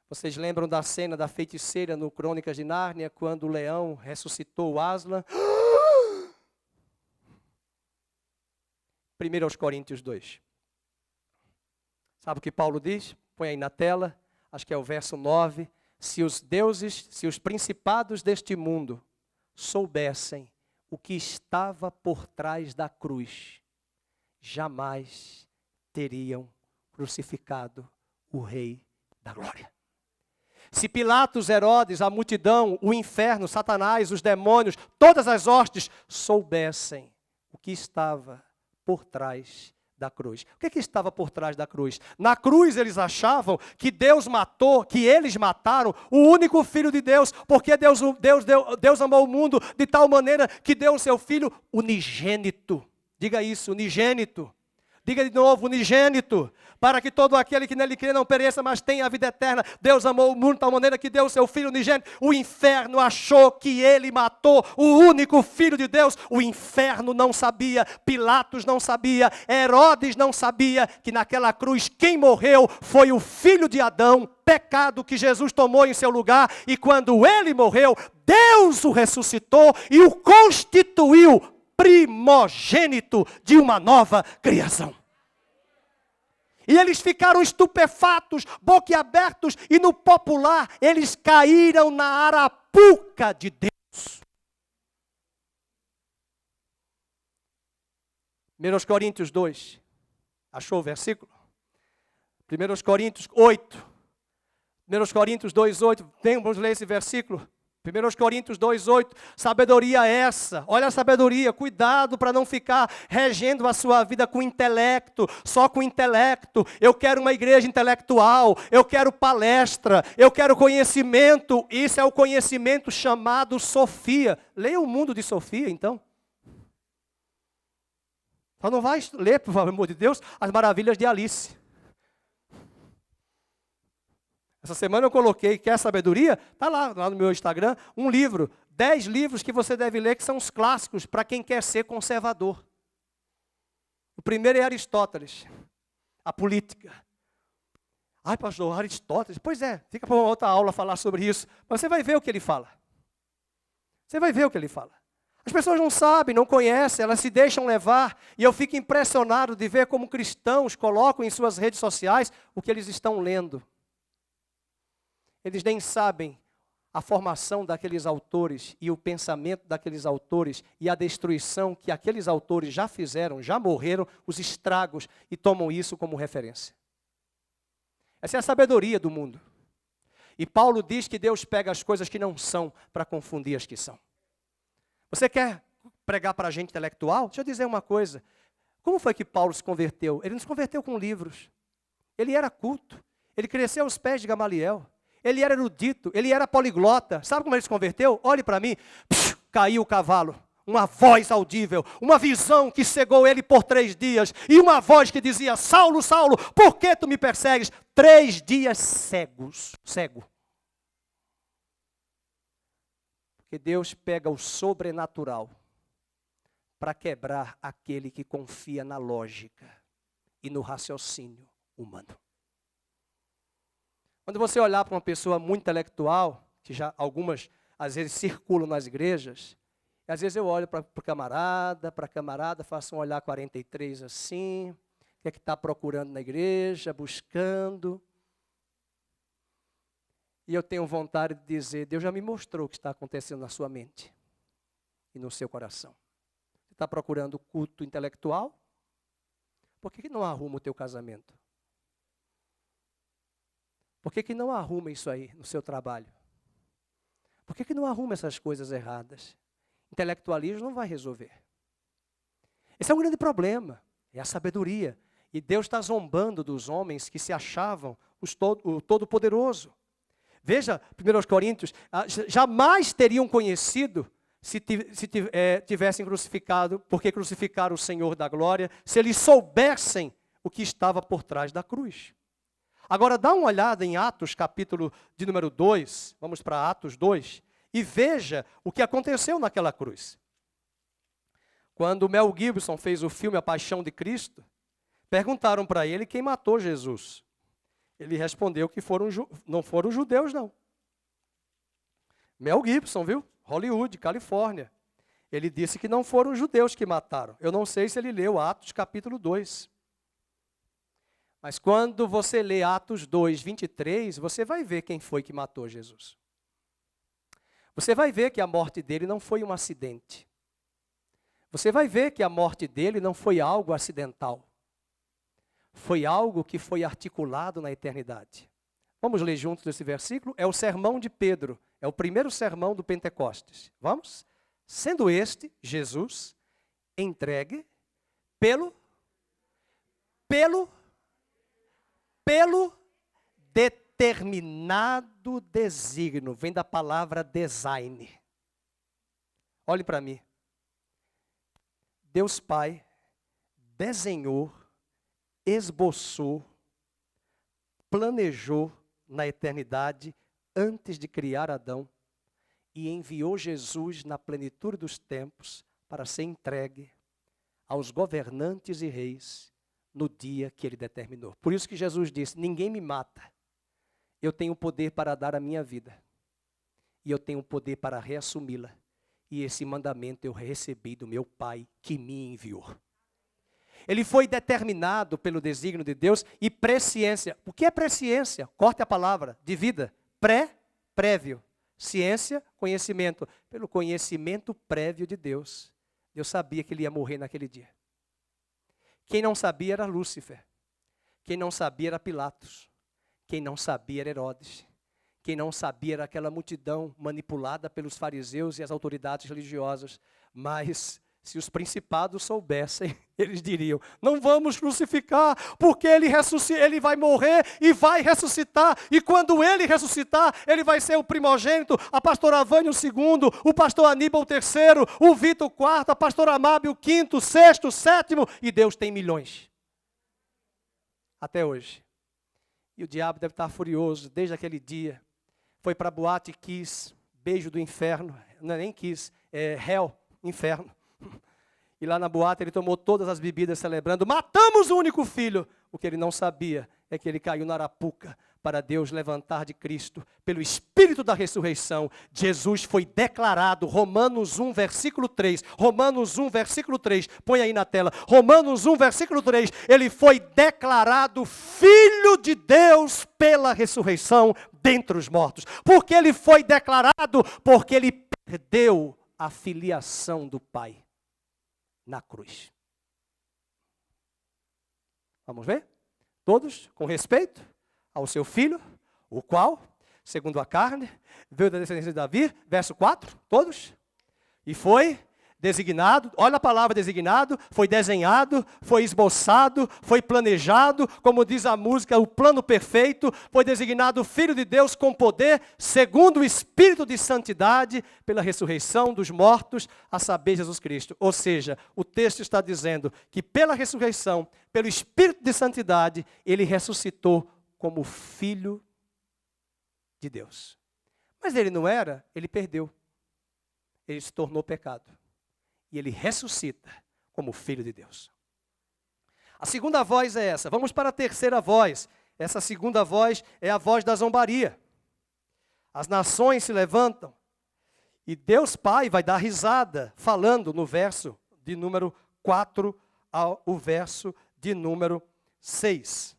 Vocês lembram da cena da feiticeira no Crônicas de Nárnia, quando o leão ressuscitou o Aslan? 1 Coríntios 2. Sabe o que Paulo diz? Põe aí na tela, acho que é o verso 9. Se os deuses, se os principados deste mundo soubessem o que estava por trás da cruz, jamais teriam crucificado o Rei da Glória. Se Pilatos, Herodes, a multidão, o inferno, Satanás, os demônios, todas as hostes soubessem o que estava por trás da cruz. O que estava por trás da cruz? Na cruz eles achavam que Deus matou, que eles mataram o único Filho de Deus, porque Deus amou o mundo de tal maneira que deu o seu Filho unigênito. Diga isso, unigênito. Diga de novo, unigênito, para que todo aquele que nele crê não pereça, mas tenha a vida eterna. Deus amou o mundo de tal maneira que deu o seu Filho unigênito. O inferno achou que ele matou o único Filho de Deus. O inferno não sabia, Pilatos não sabia, Herodes não sabia que naquela cruz quem morreu foi o filho de Adão, pecado que Jesus tomou em seu lugar. E quando ele morreu, Deus o ressuscitou e o constituiu primogênito de uma nova criação. E eles ficaram estupefatos, boquiabertos, e no popular eles caíram na arapuca de Deus. 1 Coríntios 2, achou o versículo? 1 Coríntios 8, 1 Coríntios 2, 8, vamos ler esse versículo? 1 Coríntios 2,8, sabedoria essa, olha a sabedoria, cuidado para não ficar regendo a sua vida com intelecto, só com intelecto. Eu quero uma igreja intelectual, eu quero palestra, eu quero conhecimento. Isso é o conhecimento chamado Sofia. Leia o mundo de Sofia, então. Só não vai ler, por amor de Deus, as maravilhas de Alice. Essa semana eu coloquei, quer sabedoria? Está lá no meu Instagram, um livro, 10 livros que você deve ler, que são os clássicos para quem quer ser conservador. O primeiro é Aristóteles, a política. Ai, pastor, Aristóteles, pois é, fica para uma outra aula falar sobre isso, mas você vai ver o que ele fala. Você vai ver o que ele fala. As pessoas não sabem, não conhecem, elas se deixam levar. E eu fico impressionado de ver como cristãos colocam em suas redes sociais o que eles estão lendo. Eles nem sabem a formação daqueles autores e o pensamento daqueles autores e a destruição que aqueles autores já fizeram, já morreram, os estragos, e tomam isso como referência. Essa é a sabedoria do mundo. E Paulo diz que Deus pega as coisas que não são para confundir as que são. Você quer pregar para a gente intelectual? Deixa eu dizer uma coisa. Como foi que Paulo se converteu? Ele não se converteu com livros. Ele era culto. Ele cresceu aos pés de Gamaliel. Ele era erudito. Ele era poliglota. Sabe como ele se converteu? Olhe para mim. Caiu o cavalo. Uma voz audível. Uma visão que cegou ele por 3 dias. E uma voz que dizia: Saulo, Saulo, por que tu me persegues? 3 dias cego. Porque Deus pega o sobrenatural para quebrar aquele que confia na lógica e no raciocínio humano. Quando você olhar para uma pessoa muito intelectual, que já algumas às vezes circulam nas igrejas, e às vezes eu olho para a camarada, faço um olhar 43 assim, o que é que está procurando na igreja, buscando. E eu tenho vontade de dizer: Deus já me mostrou o que está acontecendo na sua mente e no seu coração. Você está procurando culto intelectual? Por que não arruma o teu casamento? Por que não arruma isso aí no seu trabalho? Por que não arruma essas coisas erradas? Intelectualismo não vai resolver. Esse é um grande problema, é a sabedoria. E Deus está zombando dos homens que se achavam o Todo-Poderoso. Veja, 1 Coríntios, jamais teriam conhecido se tivessem crucificado, porque crucificaram o Senhor da glória, se eles soubessem o que estava por trás da cruz. Agora dá uma olhada em Atos, capítulo de número 2, vamos para Atos 2, e veja o que aconteceu naquela cruz. Quando Mel Gibson fez o filme A Paixão de Cristo, perguntaram para ele quem matou Jesus. Ele respondeu que não foram judeus, não. Mel Gibson, viu? Hollywood, Califórnia. Ele disse que não foram judeus que mataram. Eu não sei se ele leu Atos capítulo 2. Mas quando você lê Atos 2, 23, você vai ver quem foi que matou Jesus. Você vai ver que a morte dele não foi um acidente. Você vai ver que a morte dele não foi algo acidental. Foi algo que foi articulado na eternidade. Vamos ler juntos esse versículo? É o sermão de Pedro. É o primeiro sermão do Pentecostes. Vamos? Sendo este, Jesus, entregue pelo determinado desígnio. Vem da palavra design. Olhe para mim. Deus Pai desenhou, esboçou, planejou na eternidade, antes de criar Adão, e enviou Jesus na plenitude dos tempos para ser entregue aos governantes e reis no dia que ele determinou. Por isso que Jesus disse: ninguém me mata, eu tenho poder para dar a minha vida, e eu tenho poder para reassumi-la, e esse mandamento eu recebi do meu Pai que me enviou. Ele foi determinado pelo desígnio de Deus e presciência. O que é presciência? Corte a palavra, de vida. Prévio. Ciência, conhecimento. Pelo conhecimento prévio de Deus. Deus sabia que ele ia morrer naquele dia. Quem não sabia era Lúcifer. Quem não sabia era Pilatos. Quem não sabia era Herodes. Quem não sabia era aquela multidão manipulada pelos fariseus e as autoridades religiosas. Mas se os principados soubessem, eles diriam: não vamos crucificar, porque ele vai morrer e vai ressuscitar. E quando ele ressuscitar, ele vai ser o primogênito, a pastora Vânia o segundo, o pastor Aníbal o terceiro, o Vitor o quarto, a pastora Amábio o quinto, o sexto, o sétimo. E Deus tem milhões. Até hoje. E o diabo deve estar furioso desde aquele dia. Foi para a boate e quis beijo do inferno. Não é nem quis, é hell, inferno. E lá na boate ele tomou todas as bebidas celebrando: matamos o único filho. O que ele não sabia é que ele caiu na arapuca para Deus levantar de Cristo, pelo Espírito da ressurreição, Jesus foi declarado, Romanos 1, versículo 3, Romanos 1, versículo 3, põe aí na tela, Romanos 1, versículo 3, ele foi declarado Filho de Deus pela ressurreição dentre os mortos. Por que ele foi declarado? Porque ele perdeu a filiação do Pai na cruz. Vamos ver? Todos com respeito ao seu filho, o qual, segundo a carne, veio da descendência de Davi, verso 4, todos, e foi designado, olha a palavra designado, foi desenhado, foi esboçado, foi planejado, como diz a música, o plano perfeito, foi designado Filho de Deus com poder, segundo o Espírito de santidade, pela ressurreição dos mortos, a saber, Jesus Cristo. Ou seja, o texto está dizendo que pela ressurreição, pelo Espírito de santidade, ele ressuscitou como Filho de Deus. Mas ele não era, ele perdeu. Ele se tornou pecado. E ele ressuscita como Filho de Deus. A segunda voz é essa. Vamos para a terceira voz. Essa segunda voz é a voz da zombaria. As nações se levantam e Deus Pai vai dar risada, falando no verso de número 4 ao verso de número 6.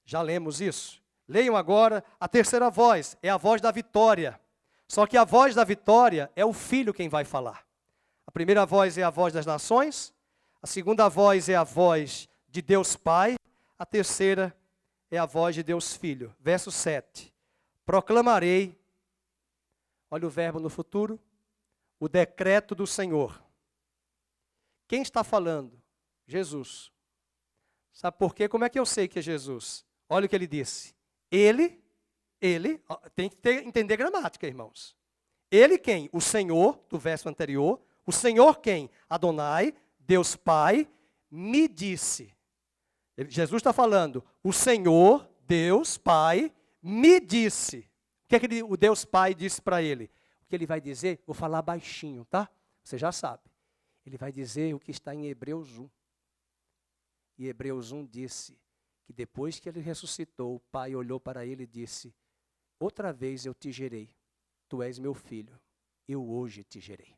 Já lemos isso. Leiam agora a terceira voz, é a voz da vitória. Só que a voz da vitória é o Filho quem vai falar. A primeira voz é a voz das nações, a segunda voz é a voz de Deus Pai, a terceira é a voz de Deus Filho. Verso 7. Proclamarei, olha o verbo no futuro, o decreto do Senhor. Quem está falando? Jesus. Sabe por quê? Como é que eu sei que é Jesus? Olha o que ele disse. Ele, tem que entender gramática, irmãos. Ele quem? O Senhor, do verso anterior. O Senhor quem? Adonai, Deus Pai, me disse. Jesus está falando, o Senhor, Deus Pai, me disse. O que é que o Deus Pai disse para ele? O que ele vai dizer? Vou falar baixinho, tá? Você já sabe. Ele vai dizer o que está em Hebreus 1. E Hebreus 1 disse que depois que ele ressuscitou, o Pai olhou para ele e disse, outra vez eu te gerei, tu és meu filho, eu hoje te gerei.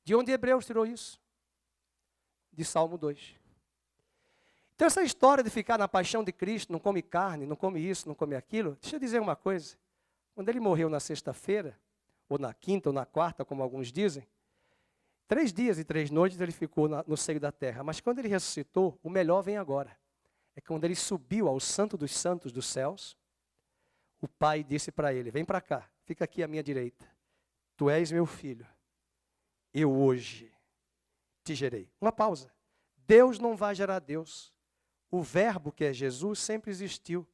De onde Hebreus tirou isso? De Salmo 2. Então essa história de ficar na paixão de Cristo, não come carne, não come isso, não come aquilo, deixa eu dizer uma coisa. Quando ele morreu na sexta-feira, ou na quinta, ou na quarta, como alguns dizem, 3 dias e 3 noites ele ficou no seio da terra. Mas quando ele ressuscitou, o melhor vem agora. É quando ele subiu ao santo dos santos dos céus, o Pai disse para ele, vem para cá, fica aqui à minha direita. Tu és meu filho. Eu hoje te gerei. Uma pausa. Deus não vai gerar Deus. O verbo que é Jesus sempre existiu.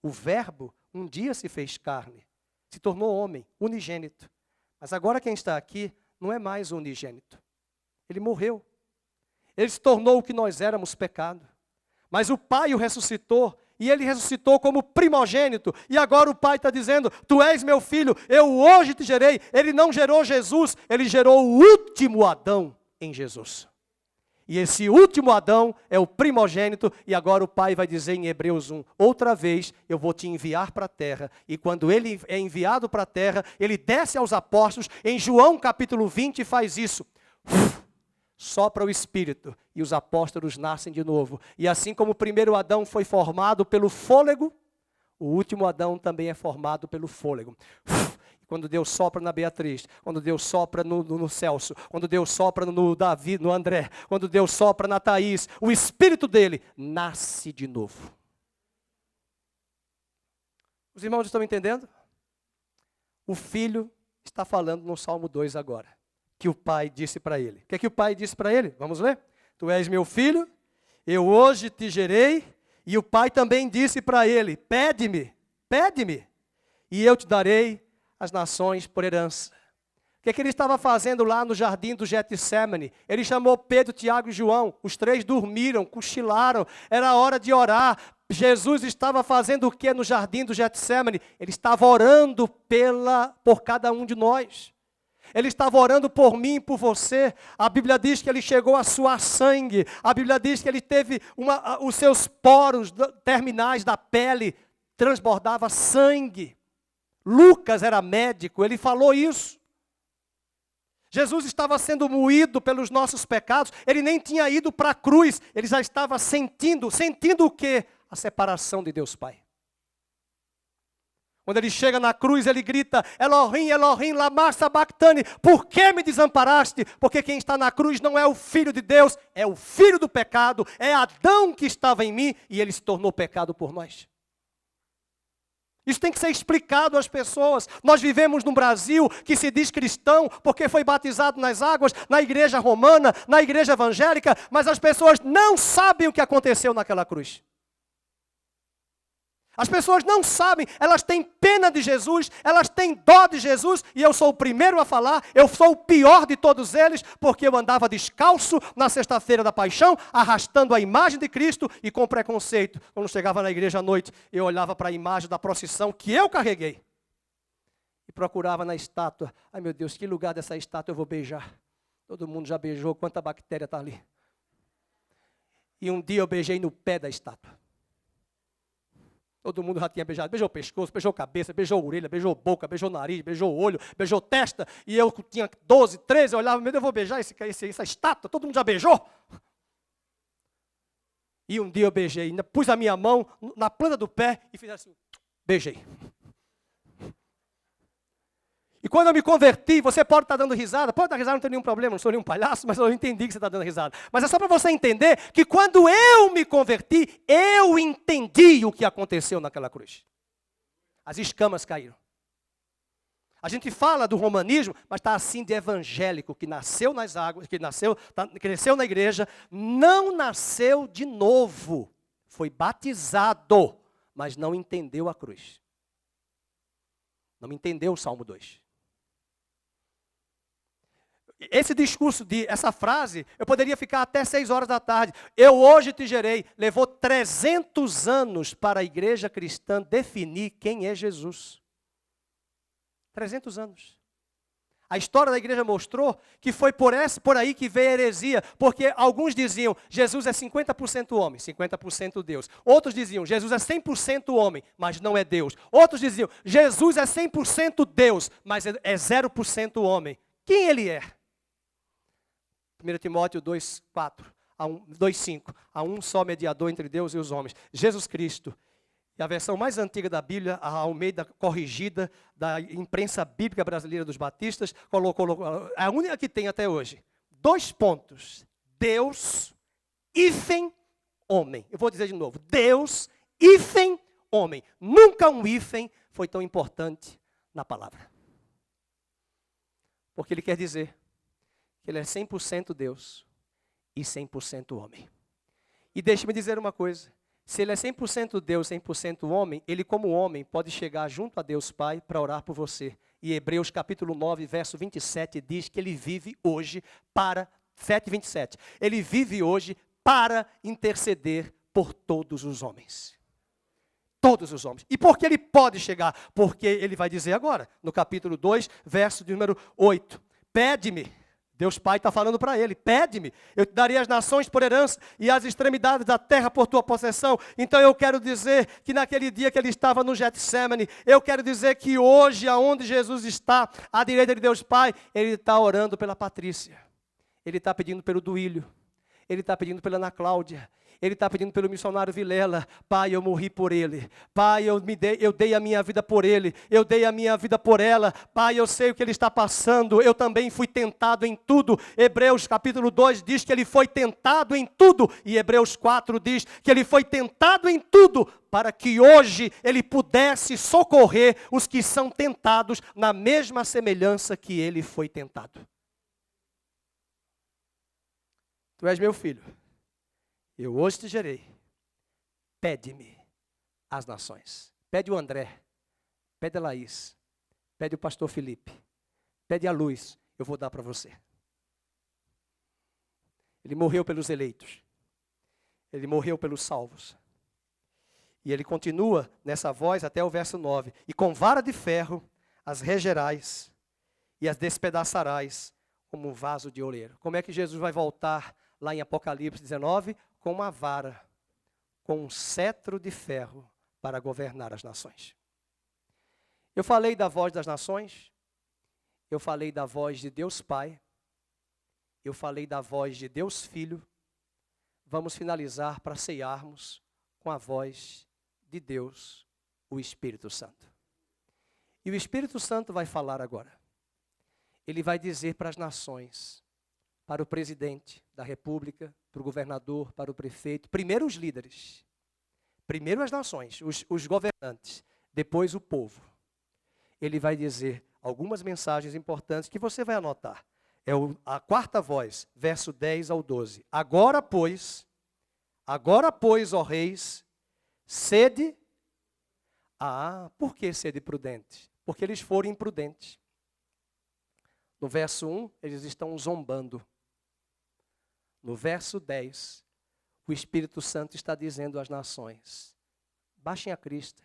O verbo um dia se fez carne. Se tornou homem, unigênito. Mas agora quem está aqui não é mais unigênito. Ele morreu. Ele se tornou o que nós éramos, pecado. Mas o Pai o ressuscitou. E ele ressuscitou como primogênito. E agora o Pai está dizendo, tu és meu filho, eu hoje te gerei. Ele não gerou Jesus, ele gerou o último Adão em Jesus. E esse último Adão é o primogênito. E agora o Pai vai dizer em Hebreus 1, outra vez eu vou te enviar para a terra. E quando ele é enviado para a terra, ele desce aos apóstolos. Em João capítulo 20 faz isso. Sopra o Espírito e os apóstolos nascem de novo. E assim como o primeiro Adão foi formado pelo fôlego, o último Adão também é formado pelo fôlego. Quando Deus sopra na Beatriz, quando Deus sopra no Celso, quando Deus sopra no Davi, no André, quando Deus sopra na Thaís, o Espírito dele nasce de novo. Os irmãos estão entendendo? O Filho está falando no Salmo 2 agora. Que o Pai disse para ele. O que é que o Pai disse para ele? Vamos ler? Tu és meu filho, eu hoje te gerei, e o Pai também disse para ele, pede-me, e eu te darei as nações por herança. O que é que ele estava fazendo lá no jardim do Getsemane? Ele chamou Pedro, Tiago e João, os 3 dormiram, cochilaram, era hora de orar. Jesus estava fazendo o que no jardim do Getsemane? Ele estava orando por cada um de nós. Ele estava orando por mim e por você. A Bíblia diz que ele chegou a suar sangue. A Bíblia diz que ele teve os seus poros terminais da pele transbordava sangue. Lucas era médico, ele falou isso. Jesus estava sendo moído pelos nossos pecados, ele nem tinha ido para a cruz, ele já estava sentindo o quê? A separação de Deus Pai. Quando ele chega na cruz, ele grita, Elohim, Elohim, lama sabachthani, por que me desamparaste? Porque quem está na cruz não é o Filho de Deus, é o filho do pecado, é Adão que estava em mim e ele se tornou pecado por nós. Isso tem que ser explicado às pessoas. Nós vivemos num Brasil que se diz cristão porque foi batizado nas águas, na igreja romana, na igreja evangélica, mas as pessoas não sabem o que aconteceu naquela cruz. As pessoas não sabem, elas têm pena de Jesus, elas têm dó de Jesus, e eu sou o primeiro a falar, eu sou o pior de todos eles, porque eu andava descalço na sexta-feira da paixão, arrastando a imagem de Cristo e com preconceito. Quando chegava na igreja à noite, eu olhava para a imagem da procissão que eu carreguei e procurava na estátua. Ai meu Deus, que lugar dessa estátua eu vou beijar? Todo mundo já beijou, quanta bactéria está ali. E um dia eu beijei no pé da estátua. Todo mundo já tinha beijado. Beijou o pescoço, beijou a cabeça, beijou a orelha, beijou a boca, beijou o nariz, beijou o olho, beijou a testa. E eu tinha 12, 13, eu olhava, meu Deus, eu vou beijar essa estátua. Todo mundo já beijou. E um dia eu beijei, ainda pus a minha mão na planta do pé e fiz assim, beijei. E quando eu me converti, você pode estar dando risada, pode dar risada, não tem nenhum problema, não sou nenhum palhaço, mas eu entendi que você está dando risada. Mas é só para você entender que quando eu me converti, eu entendi o que aconteceu naquela cruz. As escamas caíram. A gente fala do romanismo, mas está assim de evangélico, que nasceu nas águas, cresceu na igreja, não nasceu de novo, foi batizado, mas não entendeu a cruz. Não entendeu o Salmo 2. Esse discurso, essa frase, eu poderia ficar até 6 horas da tarde. Eu hoje te gerei. Levou 300 anos para a igreja cristã definir quem é Jesus. 300 anos. A história da igreja mostrou que foi por aí que veio a heresia, porque alguns diziam, Jesus é 50% homem, 50% Deus. Outros diziam, Jesus é 100% homem, mas não é Deus. Outros diziam, Jesus é 100% Deus, mas é 0% homem. Quem ele é? 1 Timóteo 2,4, 2,5. Há um só mediador entre Deus e os homens, Jesus Cristo. E a versão mais antiga da Bíblia, a Almeida corrigida, da imprensa bíblica brasileira dos batistas, colocou a única que tem até hoje. 2 pontos. Deus, hífen, homem. Eu vou dizer de novo. Deus, hífen, homem. Nunca um hífen foi tão importante na palavra. Porque ele quer dizer que ele é 100% Deus e 100% homem. E deixe-me dizer uma coisa. Se ele é 100% Deus, 100% homem, ele como homem pode chegar junto a Deus Pai para orar por você. E Hebreus capítulo 9, verso 27 diz que ele vive hoje para, 7:27, ele vive hoje para interceder por todos os homens. Todos os homens. E por que ele pode chegar? Porque ele vai dizer agora, no capítulo 2, verso de número 8. Pede-me. Deus Pai está falando para ele, pede-me, eu te darei as nações por herança e as extremidades da terra por tua possessão. Então eu quero dizer que naquele dia que ele estava no Getsemane, eu quero dizer que hoje, aonde Jesus está, à direita de Deus Pai, ele está orando pela Patrícia, ele está pedindo pelo Duílio, ele está pedindo pela Ana Cláudia, ele está pedindo pelo missionário Vilela. Pai, eu morri por ele. Pai, eu dei a minha vida por ele. Eu dei a minha vida por ela. Pai, eu sei o que ele está passando. Eu também fui tentado em tudo. Hebreus capítulo 2 diz que ele foi tentado em tudo. E Hebreus 4 diz que ele foi tentado em tudo, para que hoje ele pudesse socorrer os que são tentados na mesma semelhança que ele foi tentado. Tu és meu filho. Eu hoje te gerei. Pede-me as nações. Pede o André. Pede a Laís. Pede o pastor Felipe. Pede a luz. Eu vou dar para você. Ele morreu pelos eleitos. Ele morreu pelos salvos. E ele continua nessa voz até o verso 9. E com vara de ferro as regerás e as despedaçarás como um vaso de oleiro. Como é que Jesus vai voltar lá em Apocalipse 19? Com uma vara, com um cetro de ferro, para governar as nações. Eu falei da voz das nações, eu falei da voz de Deus Pai, eu falei da voz de Deus Filho. Vamos finalizar para cearmos com a voz de Deus, o Espírito Santo. E o Espírito Santo vai falar agora. Ele vai dizer para as nações, para o presidente da República, para o governador, para o prefeito, primeiro os líderes, primeiro as nações, os governantes, depois o povo. Ele vai dizer algumas mensagens importantes que você vai anotar. É a quarta voz, verso 10 ao 12. Agora, pois, ó reis, sede. Por que sede prudente? Porque eles foram imprudentes. No verso 1, eles estão zombando. No verso 10, o Espírito Santo está dizendo às nações, baixem a crista,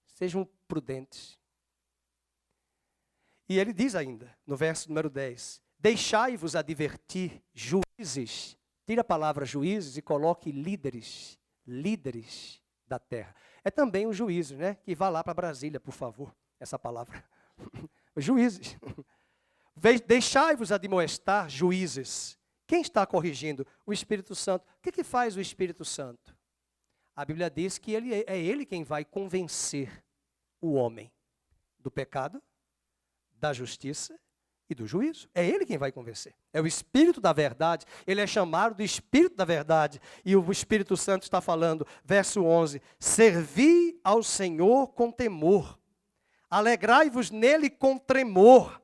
sejam prudentes. E ele diz ainda, no verso número 10, deixai-vos advertir, juízes, tira a palavra juízes e coloque líderes da terra. É também os juízes, né? Que vá lá para Brasília, por favor, essa palavra. Os juízes. Deixai-vos admoestar, juízes. Quem está corrigindo? O Espírito Santo. O que faz o Espírito Santo? A Bíblia diz que é ele quem vai convencer o homem do pecado, da justiça e do juízo. É ele quem vai convencer. É o Espírito da verdade. Ele é chamado do Espírito da verdade. E o Espírito Santo está falando, verso 11, servi ao Senhor com temor, alegrai-vos nele com tremor.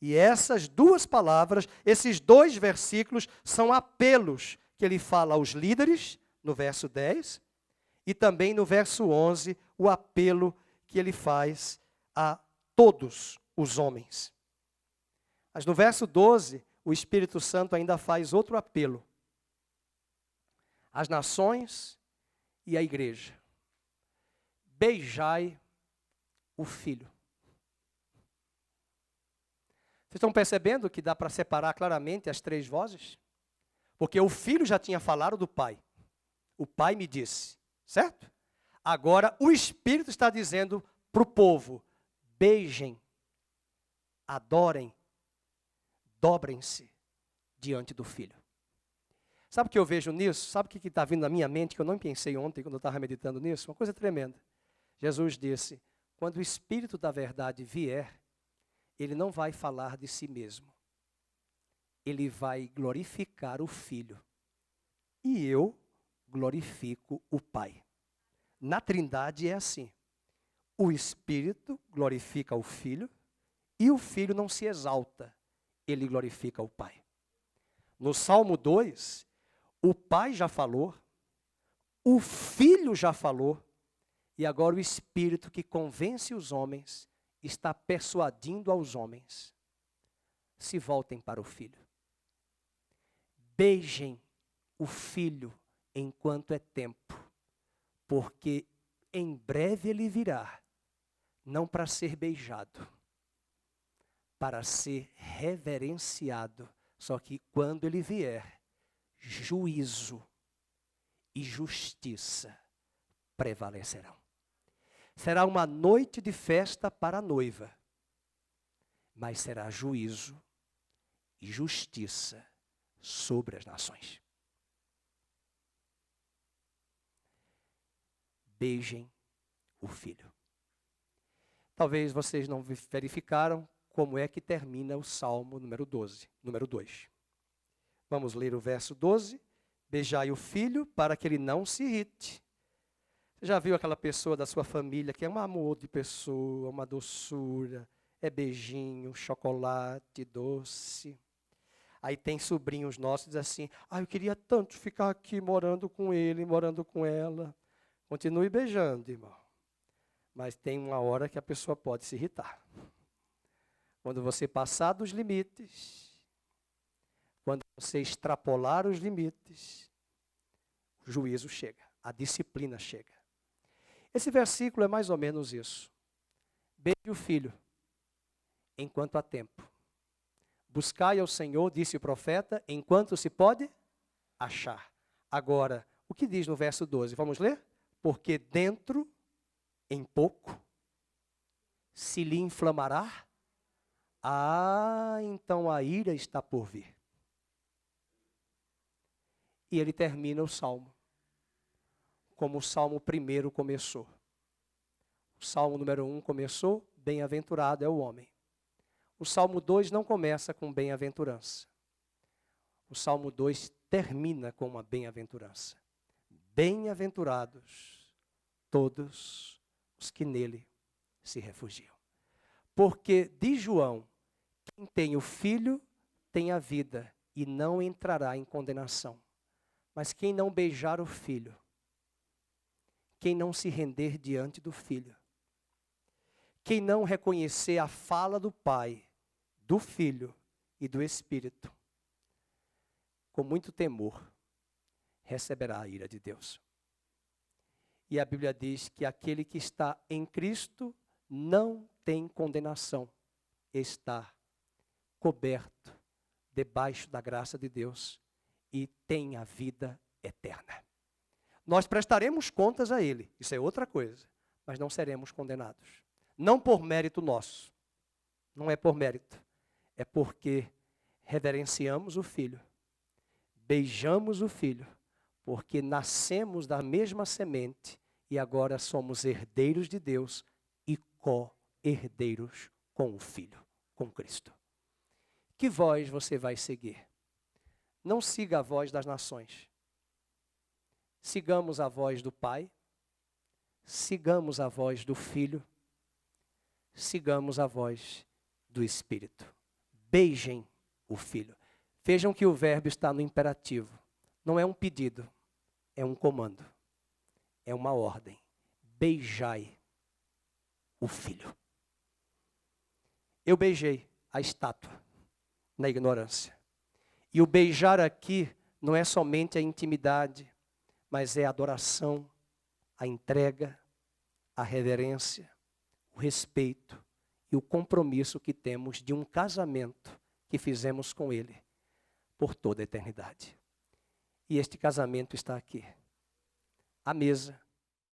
E essas duas palavras, esses dois versículos, são apelos que ele fala aos líderes, no verso 10, e também no verso 11, o apelo que ele faz a todos os homens. Mas no verso 12, o Espírito Santo ainda faz outro apelo às nações e à igreja. Beijai o Filho. Vocês estão percebendo que dá para separar claramente as três vozes? Porque o Filho já tinha falado do Pai. O Pai me disse, certo? Agora o Espírito está dizendo para o povo, beijem, adorem, dobrem-se diante do Filho. Sabe o que eu vejo nisso? Sabe o que está vindo na minha mente, que eu não pensei ontem, quando eu estava meditando nisso? Uma coisa tremenda. Jesus disse, quando o Espírito da verdade vier, ele não vai falar de si mesmo. Ele vai glorificar o Filho. E eu glorifico o Pai. Na Trindade é assim. O Espírito glorifica o Filho e o Filho não se exalta. Ele glorifica o Pai. No Salmo 2, o Pai já falou, o Filho já falou, e agora o Espírito que convence os homens está persuadindo aos homens. Se voltem para o Filho. Beijem o Filho enquanto é tempo, porque em breve ele virá, não para ser beijado, para ser reverenciado. Só que quando ele vier, juízo e justiça prevalecerão. Será uma noite de festa para a noiva, mas será juízo e justiça sobre as nações. Beijem o Filho. Talvez vocês não verificaram como é que termina o Salmo número 12, número 2. Vamos ler o verso 12. Beijai o Filho para que ele não se irrite. Você já viu aquela pessoa da sua família que é um amor de pessoa, uma doçura, é beijinho, chocolate, doce. Aí tem sobrinhos nossos que dizem assim, eu queria tanto ficar aqui morando com ele, morando com ela. Continue beijando, irmão. Mas tem uma hora que a pessoa pode se irritar. Quando você passar dos limites, quando você extrapolar os limites, o juízo chega, a disciplina chega. Esse versículo é mais ou menos isso. Beije o Filho, enquanto há tempo. Buscai ao Senhor, disse o profeta, enquanto se pode achar. Agora, o que diz no verso 12? Vamos ler? porque dentro, em pouco, se lhe inflamará. Ah, então a ira está por vir. E ele termina o salmo, como o salmo 1 começou. O salmo número 1 começou, bem-aventurado é o homem. O salmo 2 não começa com bem-aventurança. O salmo 2 termina com uma bem-aventurança. Bem-aventurados todos os que nele se refugiam. Porque de João, quem tem o Filho tem a vida e não entrará em condenação. Mas quem não beijar o Filho, quem não se render diante do Filho, quem não reconhecer a fala do Pai, do Filho e do Espírito, com muito temor, receberá a ira de Deus. E a Bíblia diz que aquele que está em Cristo não tem condenação, está coberto debaixo da graça de Deus e tem a vida eterna. Nós prestaremos contas a Ele, isso é outra coisa, mas não seremos condenados. Não por mérito nosso, não é por mérito, é porque reverenciamos o Filho, beijamos o Filho, porque nascemos da mesma semente e agora somos herdeiros de Deus e co-herdeiros com o Filho, com Cristo. Que voz você vai seguir? Não siga a voz das nações. Sigamos a voz do Pai, sigamos a voz do Filho, sigamos a voz do Espírito. Beijem o Filho. Vejam que o verbo está no imperativo. Não é um pedido, é um comando. É uma ordem. Beijai o Filho. Eu beijei a estátua na ignorância. E o beijar aqui não é somente a intimidade, mas é a adoração, a entrega, a reverência, o respeito e o compromisso que temos de um casamento que fizemos com Ele por toda a eternidade. E este casamento está aqui. A mesa,